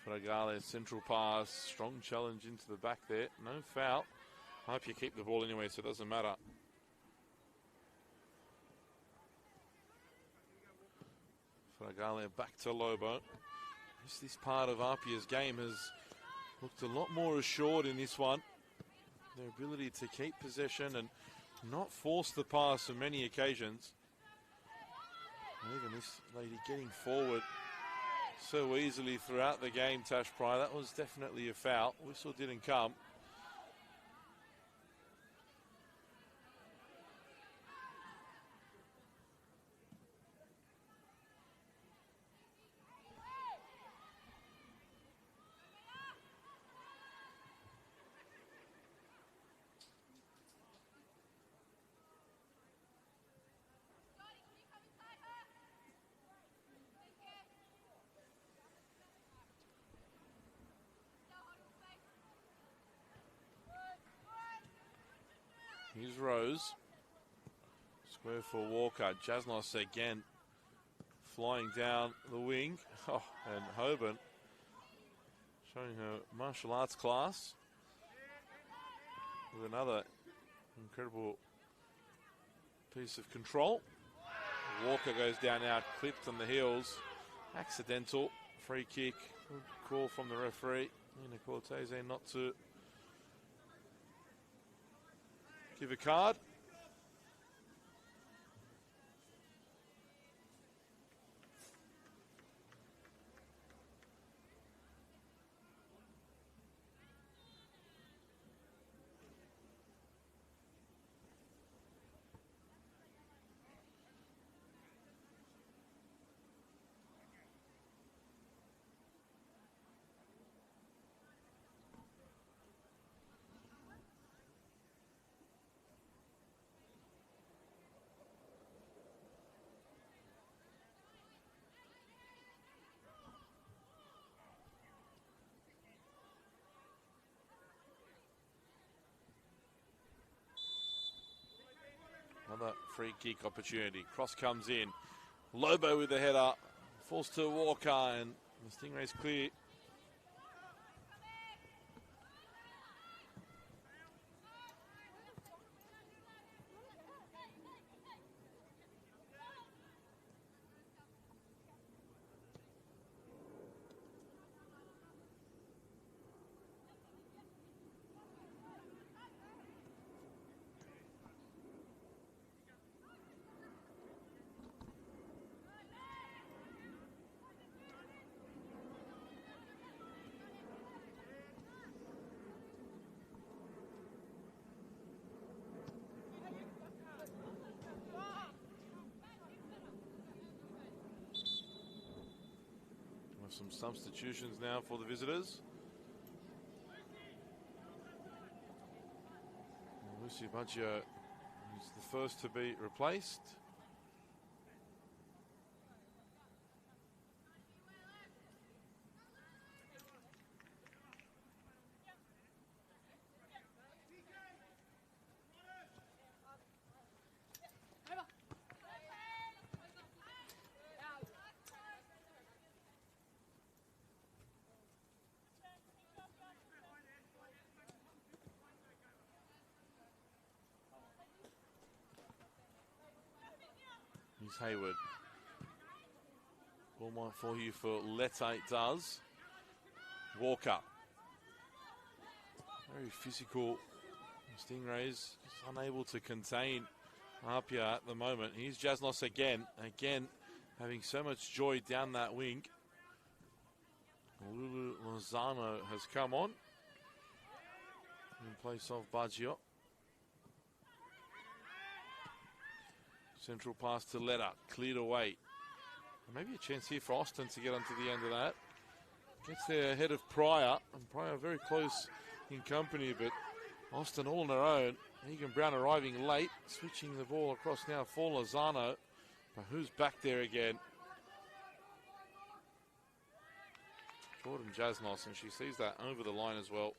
Fragale, central pass, strong challenge into the back there. No foul. I hope you keep the ball anyway, so it doesn't matter. Fragale back to Lobo. This part of APIA's game has looked a lot more assured in this one. Their ability to keep possession and not force the pass on many occasions. And even this lady getting forward so easily throughout the game, Tash Pryor. That was definitely a foul. Whistle didn't come. Here's Rose. Square for Walker. Jasnos again flying down the wing. Oh, and Hoban showing her martial arts class with another incredible piece of control. Walker goes down out, clipped on the heels. Accidental. Free kick. Good call from the referee. Nina Cortese not to give a card. Another free kick opportunity. Cross comes in. Lobo with the header. Falls to Walker and the Stingrays clear. Some substitutions now for the visitors. Lucy Baggio is the first to be replaced. Hayward. Ball might fall here for Letta, it does. Walker. Very physical. Stingrays just unable to contain APIA at the moment. Here's Jasnos again. Again, having so much joy down that wing. Lulu Lozano has come on in place of Baggio. Central pass to Letta, cleared away. Maybe a chance here for Austin to get onto the end of that. Gets there ahead of Pryor, and Pryor very close in company, but Austin all on her own. Egan Brown arriving late, switching the ball across now for Lozano. But who's back there again? Jordan Jasnos, and she sees that over the line as well.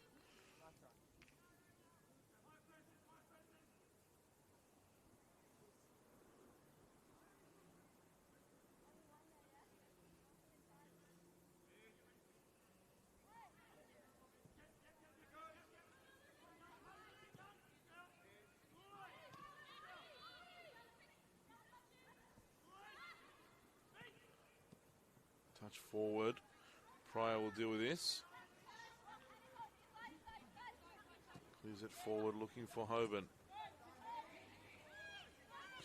Touch forward. Pryor will deal with this. Clears it forward, looking for Hoban.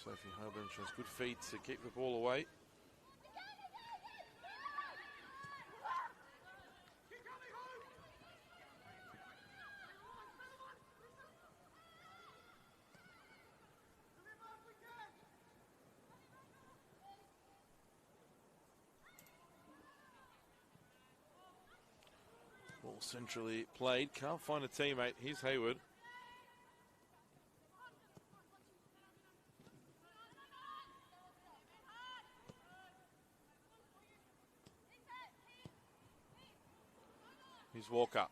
Sophie Hoban shows good feet to keep the ball away. Ball centrally played. Can't find a teammate. Here's Hayward. Here's Walker.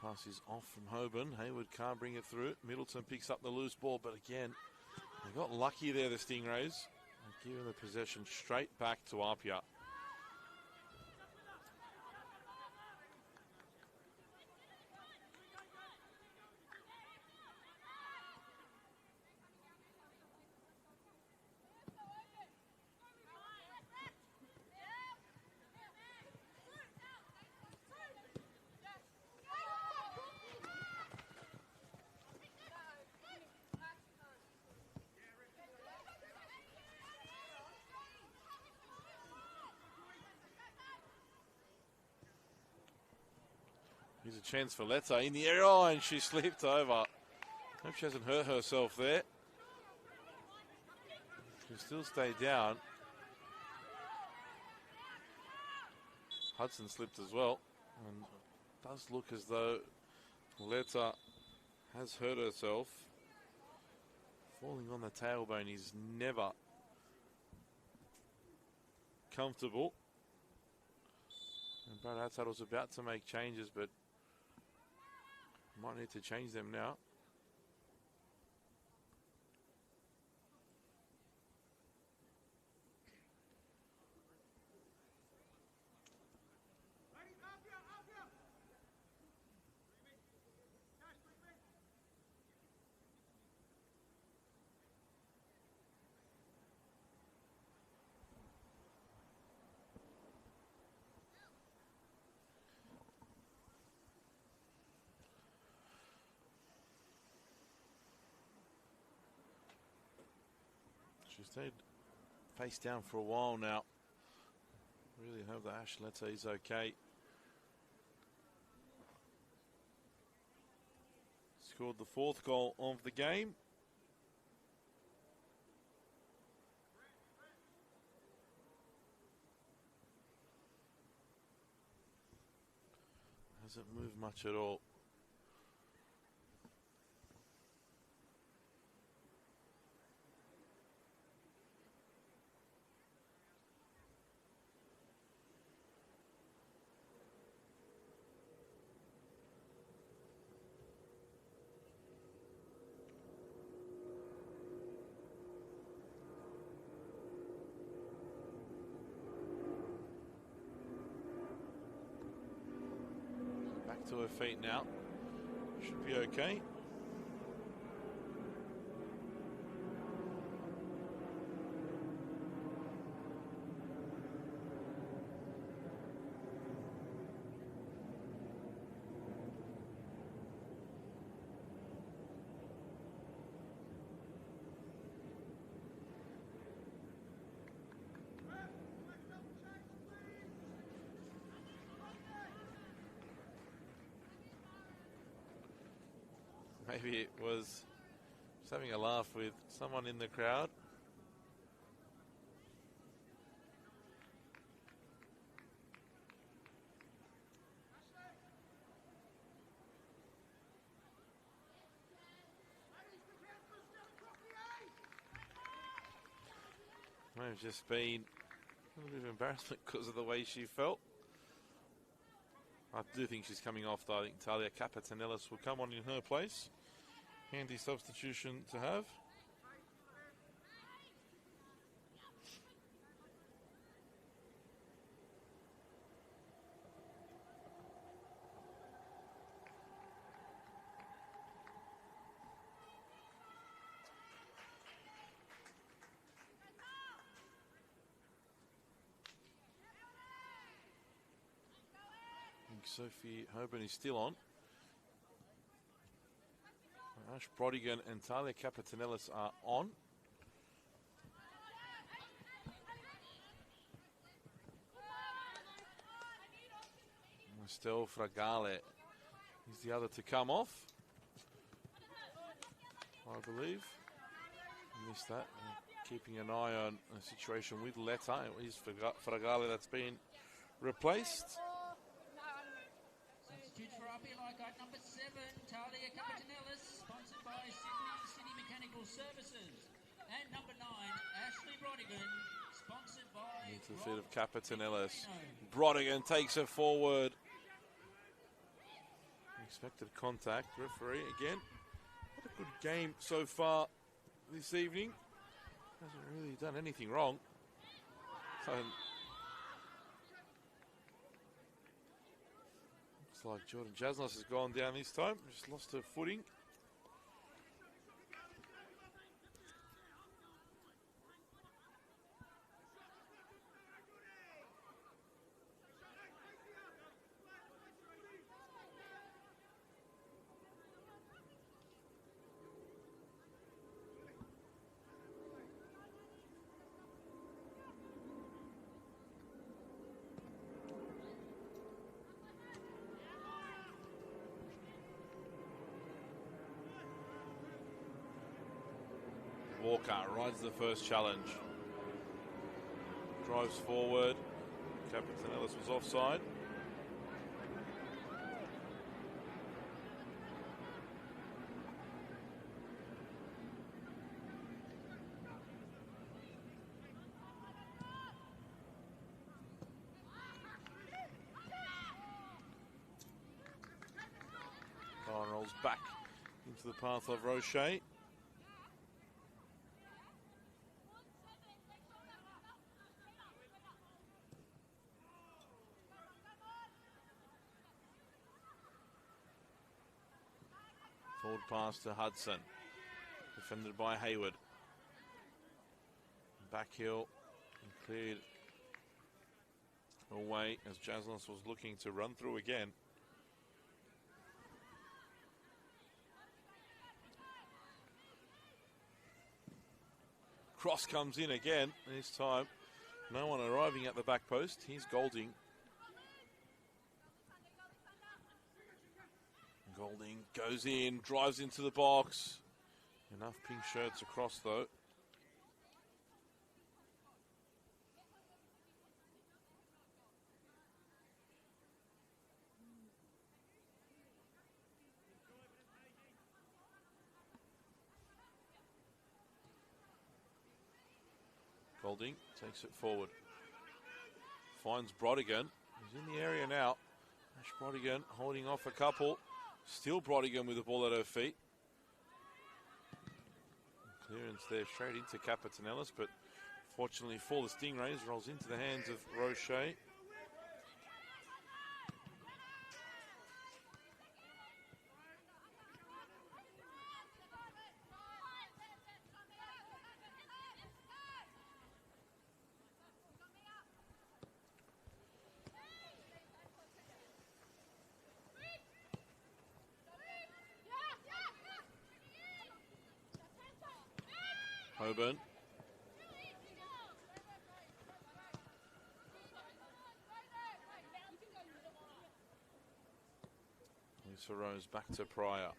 Pass is off from Hoban. Hayward can't bring it through. Middleton picks up the loose ball, but again, they got lucky there, the Stingrays. They've given the possession straight back to APIA. Here's a chance for Letta in the air. Oh, and she slipped over. Hope she hasn't hurt herself there. She'll still stay down. Hudson slipped as well. And it does look as though Letta has hurt herself. Falling on the tailbone is never comfortable. And Brad Hatzard was about to make changes, but might need to change them now. She's stayed face down for a while now. Really hope that Ash Letta is okay. Scored the 4th goal of the game. Hasn't moved much at all. To her feet now. Should be okay. Maybe it was just having a laugh with someone in the crowd. Might have just been a little bit of embarrassment because of the way she felt. I do think she's coming off, though. I think Talia Capatanellis will come on in her place. Handy substitution to have. think Sophie Hoban is still on. Ash Brodigan and Talia Capitanellis are on. Estelle Fragale is the other to come off, I believe. Missed that. Keeping an eye on a situation with Letta. It is Fragale that's been replaced. Substitute for APIA Leichhardt, number 7, Talia Capitanellis, sponsored by Sydney City Mechanical Services. And number 9, Ashley Brodigan, sponsored by... Into the feet of Capitanellis. Brodigan takes it forward. Expected contact. Referee again. What a good game so far this evening. Hasn't really done anything wrong. So, looks like Jordan Jasnos has gone down this time. Just lost her footing. Walker rides the first challenge. Drives forward. Capitanellis was offside. Ball rolls back into the path of Roche. Forward pass to Hudson. Defended by Hayward. Back heel and cleared away as Jasnos was looking to run through again. Cross comes in again. This time, no one arriving at the back post. Here's Golding. Golding goes in, drives into the box. Enough pink shirts across though. Golding takes it forward. Finds Brodigan. He's in the area now. Ash Brodigan holding off a couple. Still Brodigan with the ball at her feet. Clearance there straight into Capitanellis, but fortunately for the Stingrays, rolls into the hands of Roche. Hoban. Lisa Rose back to Pryor.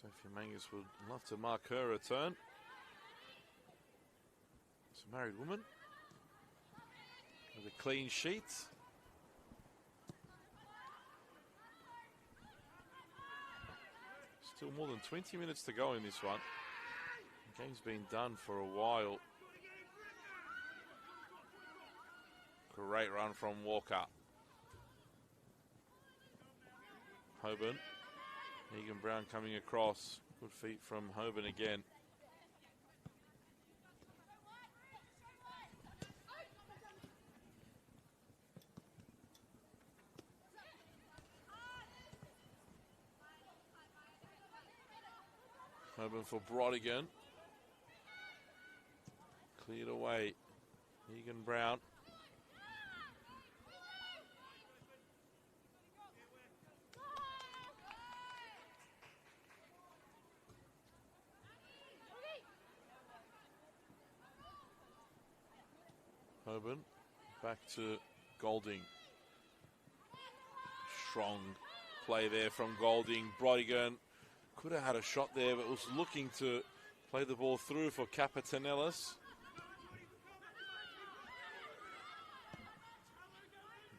Sophie Mangus would love to mark her return. It's a married woman with a clean sheet. Still more than 20 minutes to go in this one. The game's been done for a while. Great run from Walker. Hoban. Egan Brown coming across. Good feet from Hoban again. Hoping for Brodigan. Cleared away. Egan Brown. Hoban back to Golding. Strong play there from Golding. Brodigan could have had a shot there, but was looking to play the ball through for Capetanellis.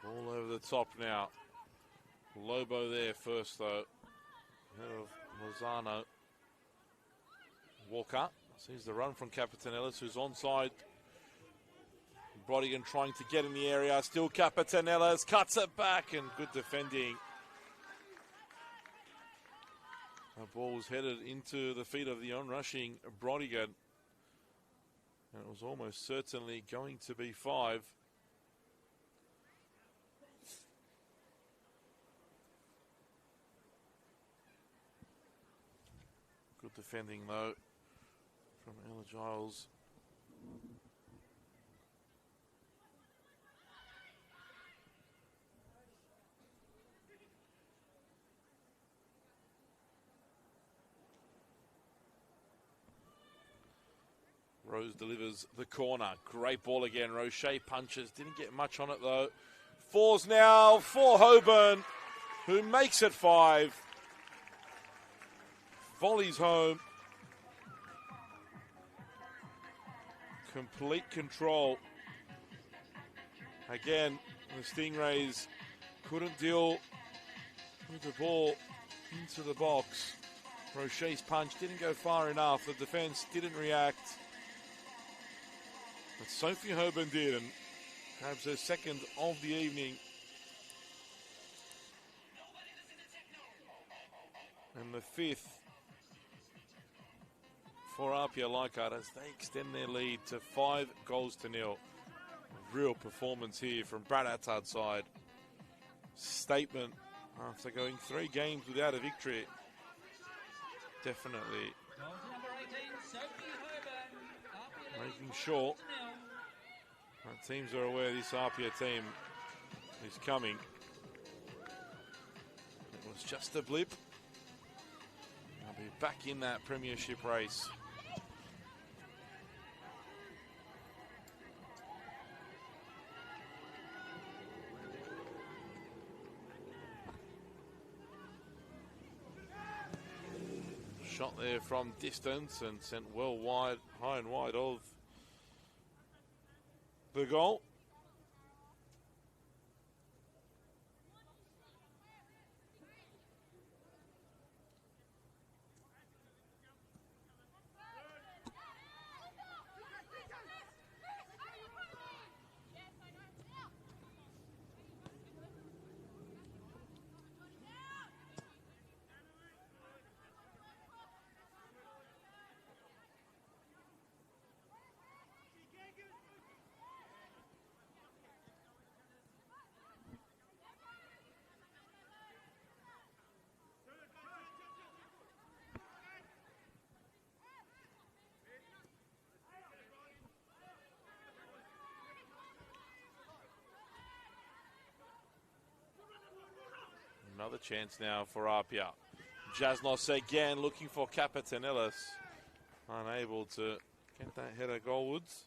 Ball over the top now. Lobo there first, though. Ahead of Lozano. Walker sees the run from Capetanellis, who's onside. Brodigan trying to get in the area. Still Capetanellis. Cuts it back, and good defending. The ball was headed into the feet of the onrushing Brodigan. And it was almost certainly going to be 5. Good defending, though, from Ella Giles. Rose delivers the corner. Great ball again. Roche punches. Didn't get much on it, though. Falls now for Hoban, who makes it 5. Volleys home. Complete control. Again, the Stingrays couldn't deal with the ball into the box. Roche's punch didn't go far enough. The defence didn't react. But Sophie Hoban did, and grabs her second of the evening. And the 5th for APIA Leichhardt as they extend their lead to 5-0. Real performance here from Brad Attard's side. Statement after going 3 games without a victory. Definitely making sure that teams are aware this APIA team is coming. It was just a blip. They'll be back in that premiership race. Shot there from distance and sent well wide, high and wide of the goal. Another chance now for APIA. Jasnos again looking for Capetanellis. Unable to get that header goalwards.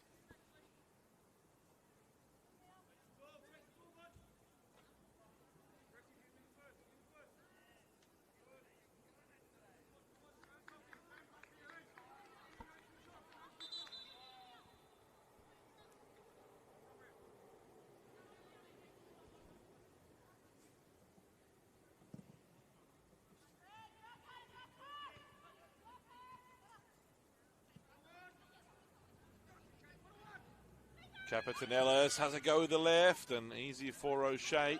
Capetanellis has a go with the left and easy for O'Shea.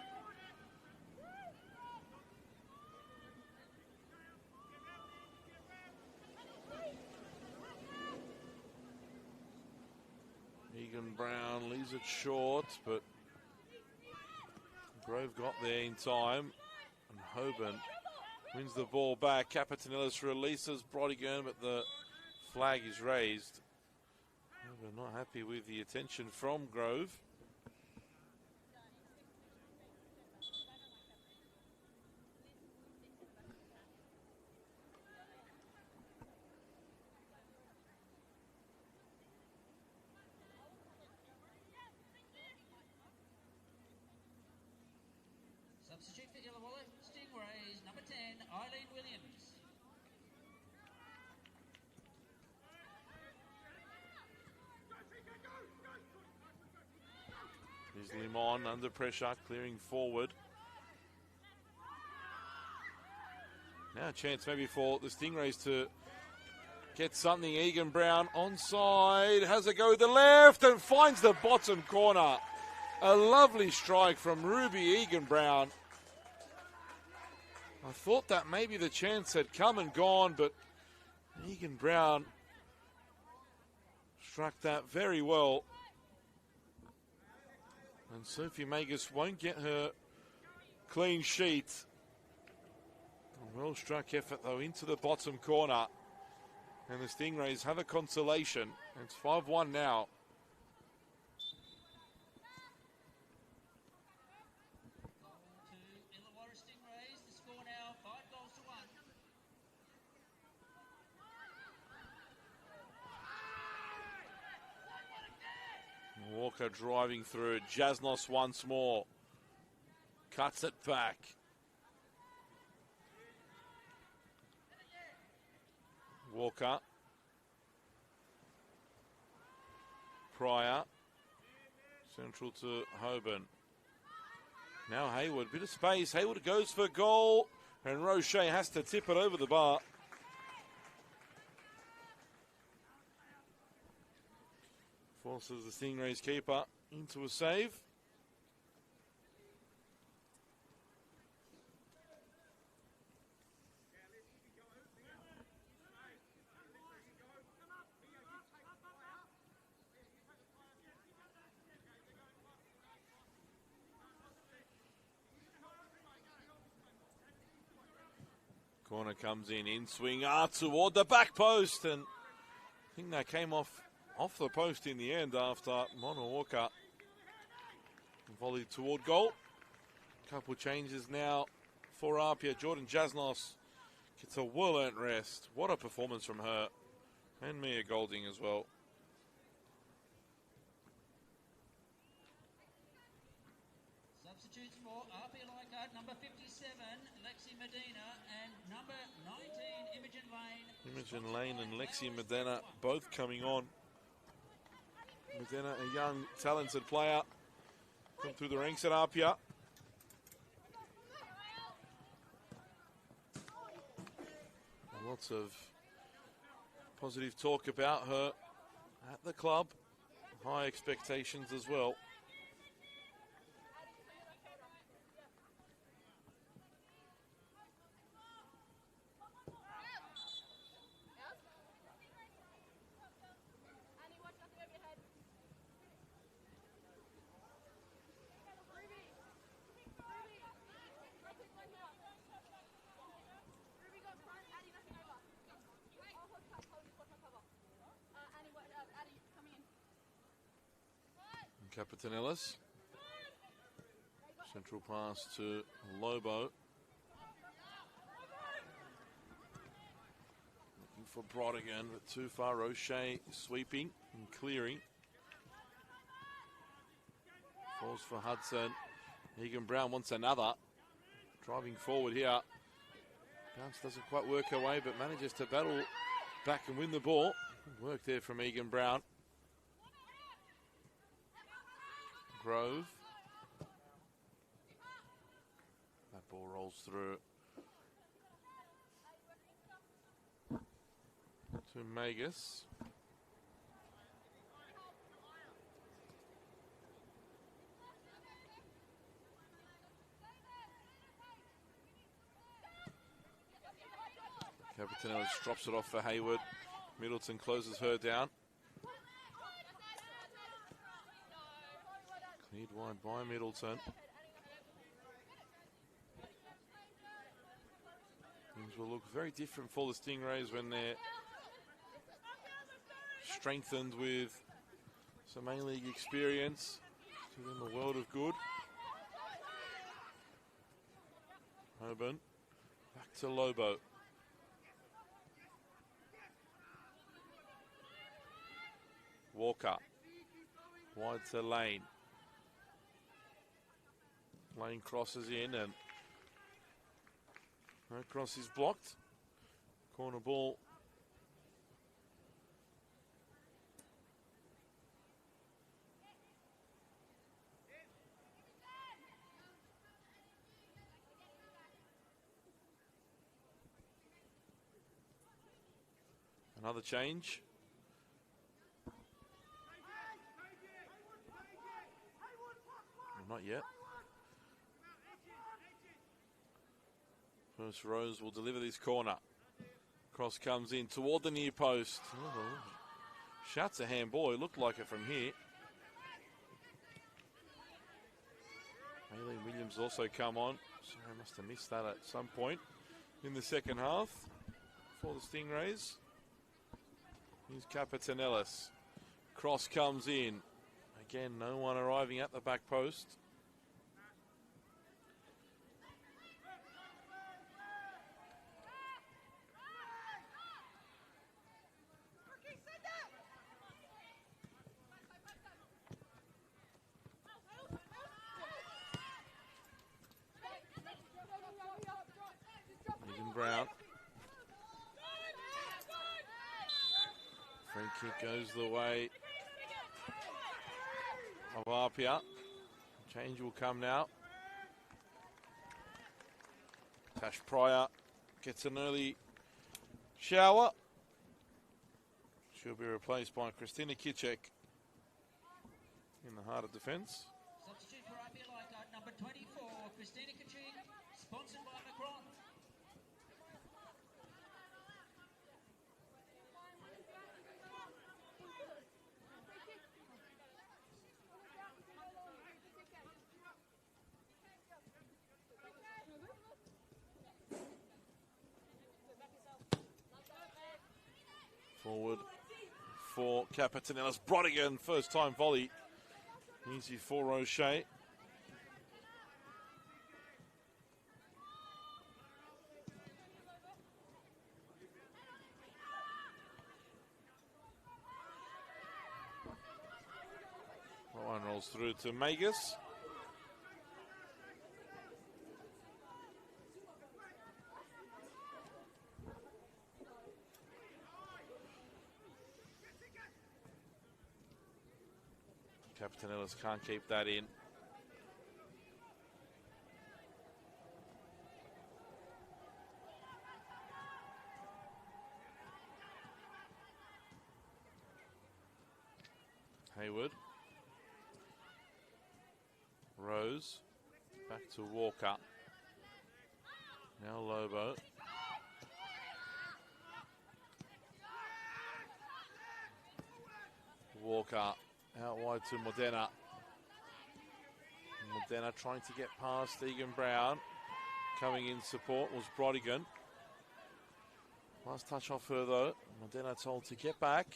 Egan Brown leaves it short, but Grove got there in time. And Hoban Wins the ball back. Capitanelis releases Brodigan, but the flag is raised. We're not happy with the attention from Grove. Substitute for Illawarra Stingrays, number 10, Eileen Williams. Here's Limon under pressure, clearing forward. Now a chance maybe for the Stingrays to get something. Egan Brown onside, has a go with the left and finds the bottom corner. A lovely strike from Ruby Egan Brown. I thought that maybe the chance had come and gone, but Egan Brown struck that very well. And Sophie Magus won't get her clean sheet. A well-struck effort, though, into the bottom corner. And the Stingrays have a consolation. It's 5-1 now. Illawarra Stingrays, the score now 5-1. Walker driving through. Jasnos once more. Cuts it back. Walker. Pryor. Central to Hoban. Now Hayward. Bit of space. Hayward goes for goal. And Roche has to tip it over the bar. Forces the Stingrays keeper into a save. Corner comes in swing toward the back post, and I think that came off the post in the end after Mona Walker volleyed toward goal. Couple changes now for APIA. Jordan Jasnos gets a well-earned rest. What a performance from her. And Mia Golding as well. Substitutes for APIA Leichhardt, number 57, Lexi Medina, and number 19, Imogen Lane. Imogen Lane and Lexi Medina both coming on. Medina, a young, talented player, come through the ranks at APIA. Lots of positive talk about her at the club. High expectations as well. Capitanelis. Central pass to Lobo. Looking for Brodigan, but too far. Roche sweeping and clearing. Falls for Hudson. Egan Brown wants another. Driving forward here. Bounce doesn't quite work her way, but manages to battle back and win the ball. Good work there from Egan Brown. Grove. That ball rolls through to Magus. Capitanelis drops it off for Hayward. Middleton closes her down. Cleared wide by Middleton. will look very different for the Stingrays when they're strengthened with some A-League experience. To them a world of good. Hoban back to Lobo. Walker wide to Lane. Lane crosses in and no cross is blocked. Corner ball. Another change. Well, not yet. First Rose will deliver this corner. Cross comes in toward the near post. Oh, shouts a handball. It looked like it from here. Aileen Williams also come on. Sorry, I must have missed that at some point in the second half for the Stingrays. Here's Capetanellis. Cross comes in. Again, no one arriving at the back post. Brown. Free kick goes the way of APIA. Change will come now. Tash Pryor gets an early shower. She'll be replaced by Christina Kitchek in the heart of defence. Substitute for APIA Leichhardt, number 24, Christina Kitchek, sponsored by Macron. Forward for Capetanellis. Brodigan, first time volley. Easy for Roche. One rolls through to Magus. Capetanellis can't keep that in. Hayward. Rose. Back to Walker. Now Lobo. Walker out wide to Modena. Modena trying to get past Egan Brown. Coming in support was Brodigan. Last touch off her though. Modena told to get back.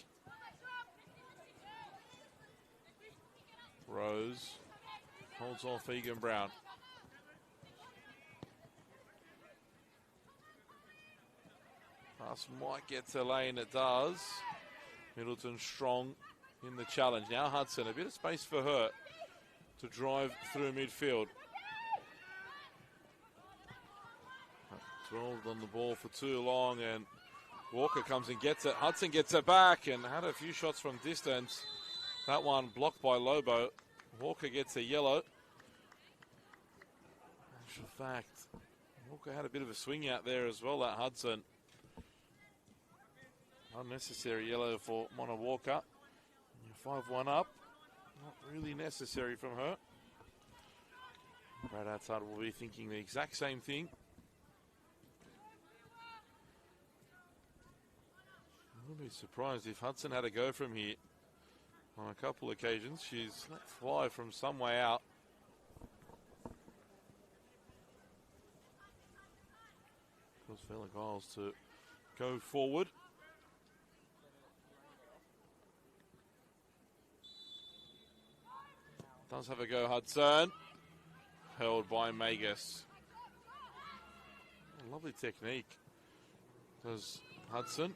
Rose holds off Egan Brown. Pass might get to Lane, it does. Middleton strong in the challenge. Now Hudson, a bit of space for her to drive through midfield. Dwelled on the ball for too long and Walker comes and gets it. Hudson gets it back and had a few shots from distance. That one blocked by Lobo. Walker gets a yellow. Actual fact, Walker had a bit of a swing out there as well, that Hudson. Unnecessary yellow for Mona Walker. 5-1 up. Not really necessary from her. Brad outside will be thinking the exact same thing. I wouldn't be surprised if Hudson had a go from here. On a couple occasions, she's let fly from some way out. Because Fela Giles to go forward. Does have a go, Hudson. Held by Magus. Lovely technique. Does Hudson.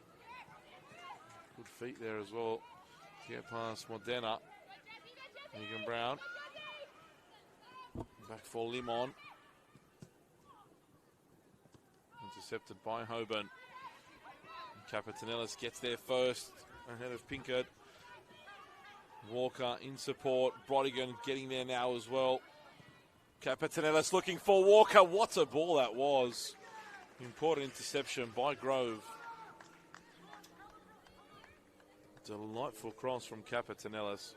Good feet there as well. To get past Modena. Megan Brown. Back for Limon. Intercepted by Hoban. Capetanellis gets there first. Ahead of Pinkard. Walker in support. Brodigan getting there now as well. Capetanellis looking for Walker. What a ball that was. Important interception by Grove. Delightful cross from Capetanellis.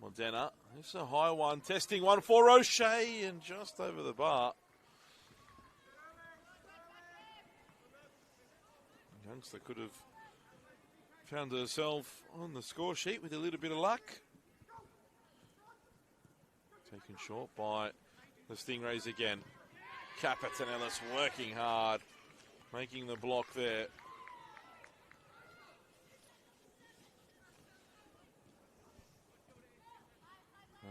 Modena, this is a high one, testing one for O'Shea and just over the bar. Youngster could have found herself on the score sheet with a little bit of luck. Taken short by the Stingrays again. Capetanellis working hard, making the block there.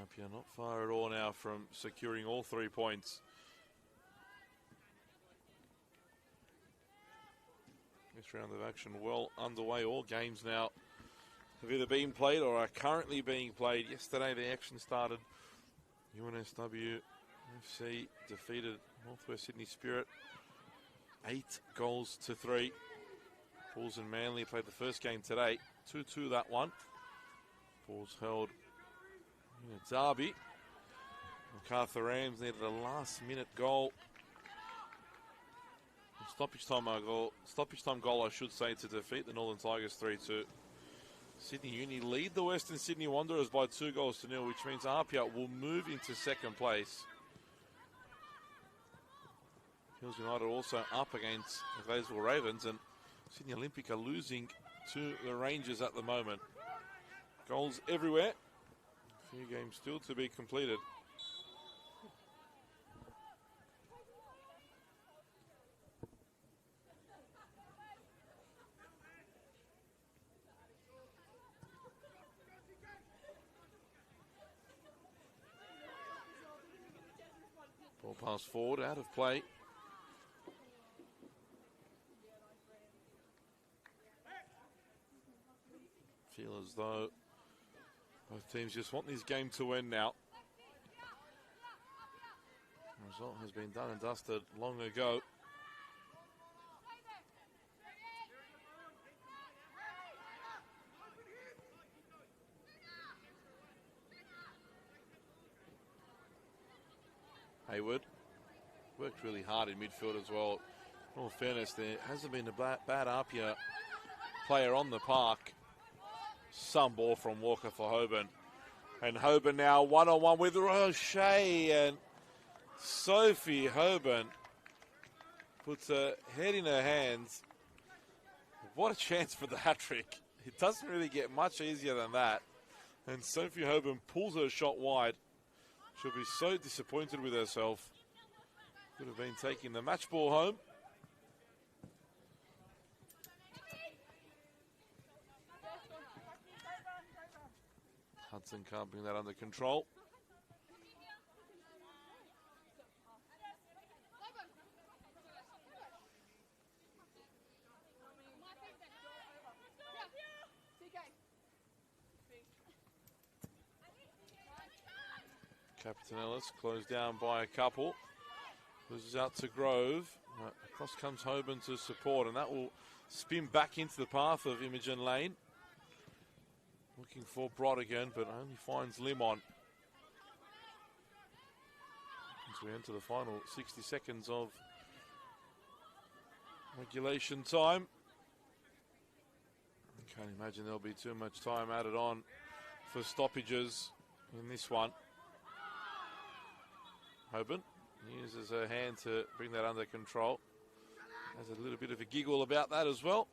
APIA not far at all now from securing all 3 points. This round of action well underway. All games now have either been played or are currently being played. Yesterday the action started. UNSW FC defeated Northwest Sydney Spirit 8-3. Bulls and Manly played the first game today. 2-2 that one. Bulls held in a derby. MacArthur Rams needed a last-minute goal. Stoppage time goal, I should say, to defeat the Northern Tigers 3-2. Sydney Uni lead the Western Sydney Wanderers by 2-0, which means APIA will move into second place. Hills United also up against the Gladesville Ravens, and Sydney Olympic are losing to the Rangers at the moment. Goals everywhere. A few games still to be completed. Ball pass forward, out of play. Feel as though both teams just want this game to end now. The result has been done and dusted long ago. Hayward worked really hard in midfield as well. In all fairness, there hasn't been a bad APIA player on the park. Some ball from Walker for Hoban. And Hoban now one-on-one with O'Shea, and Sophie Hoban puts her head in her hands. What a chance for the hat-trick. It doesn't really get much easier than that. And Sophie Hoban pulls her shot wide. She'll be so disappointed with herself. Could have been taking the match ball home. Hudson can't bring that under control. Capetanellis closed down by a couple. Loses out to Grove. Across comes Hoban to support, and that will spin back into the path of Imogen Lane. Looking for Brodigan, but only finds Limon. As we enter the final 60 seconds of regulation time. I can't imagine there'll be too much time added on for stoppages in this one. Hoban uses her hand to bring that under control. Has a little bit of a giggle about that as well.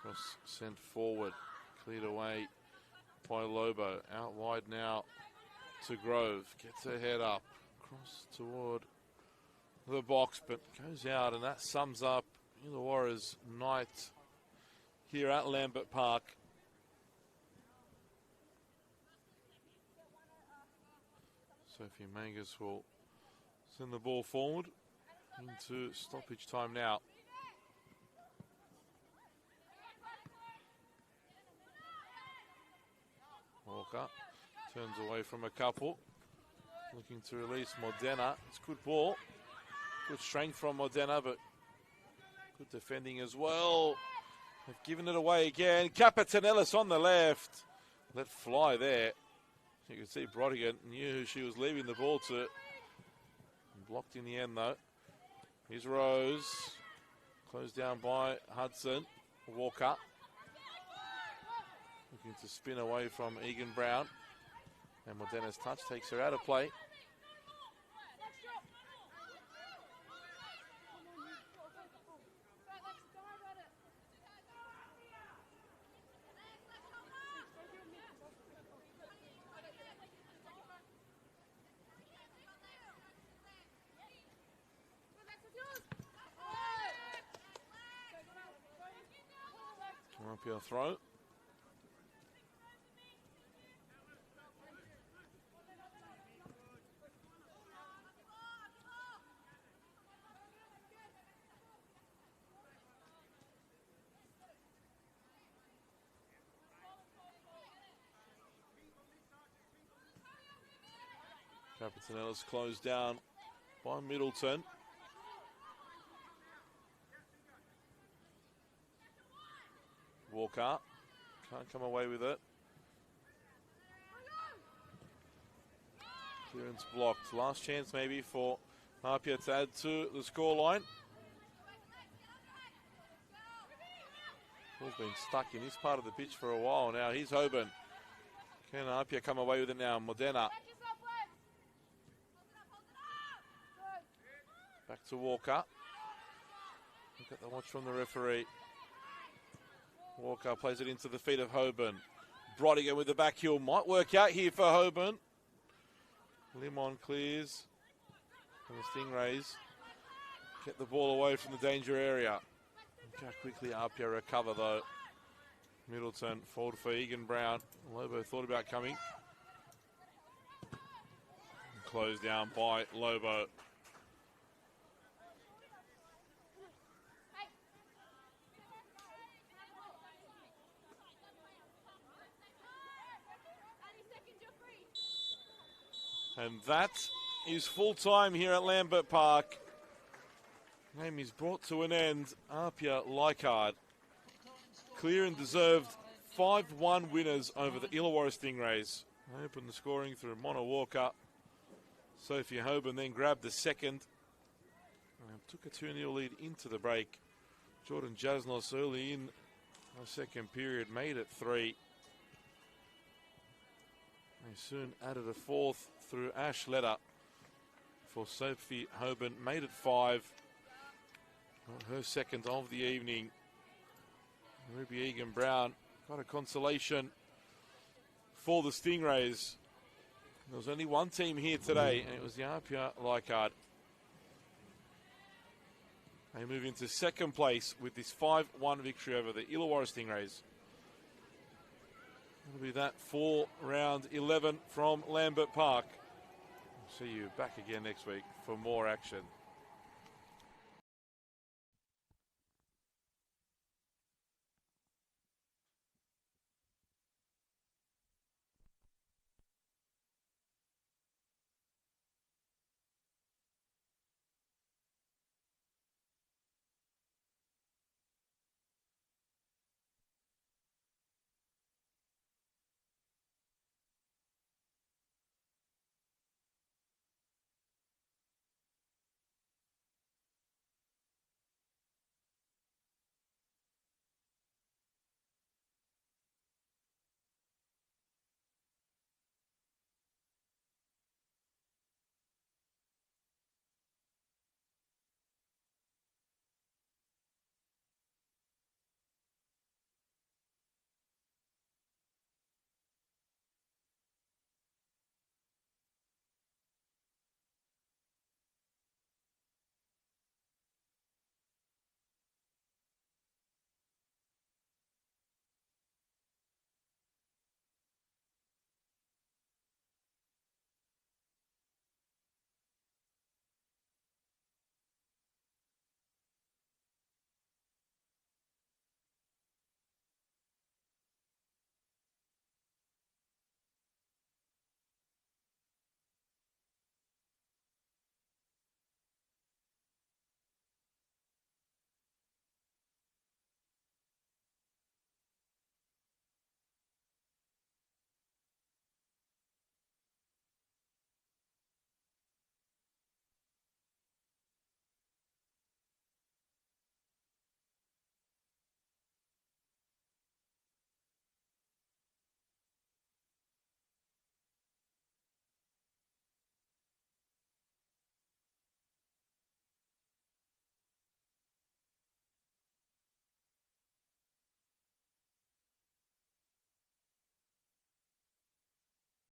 Cross sent forward, cleared away by Lobo. Out wide now to Grove. Gets her head up, cross toward the box, but goes out, and that sums up Illawarra's night here at Lambert Park. Sophie Mangus will send the ball forward into stoppage time now. Walker turns away from a couple. Looking to release Modena. It's good ball. Good strength from Modena, but good defending as well. They've given it away again. Capitanellis on the left. Let fly there. You can see Brodigan knew who she was leaving the ball to. Blocked in the end, though. Here's Rose. Closed down by Hudson. Walker. Looking to spin away from Egan Brown. And Modena's touch takes her out of play. APIA throw. Capitanella's closed down by Middleton. Walker can't come away with it. Clearance blocked. Last chance maybe for APIA to add to the scoreline. Ball's been stuck in this part of the pitch for a while now. Here's Hoban. Can APIA come away with it now? Modena. Back to Walker. Look at the watch from the referee. Walker plays it into the feet of Hoban. Brodigan with the back heel. Might work out here for Hoban. Limon clears. And the Stingrays get the ball away from the danger area. Look how quickly APIA recover though. Middleton forward for Egan Brown. Lobo thought about coming. Closed down by Lobo. And that is full time here at Lambert Park. Game is brought to an end. APIA Leichhardt, clear and deserved 5-1 winners over the Illawarra Stingrays. They opened the scoring through Mona Walker. Sophie Hoban then grabbed the second. And took a 2-0 lead into the break. Jordan Jasnos early in the second period made it 3. They soon added a fourth through Ash Letter for Sophie Hoban. Made it 5. Her second of the evening. Ruby Egan Brown got a consolation for the Stingrays. There was only one team here today, and it was the APIA Leichhardt. They move into second place with this 5-1 victory over the Illawarra Stingrays. That'll be that for round 11 from Lambert Park. We'll see you back again next week for more action.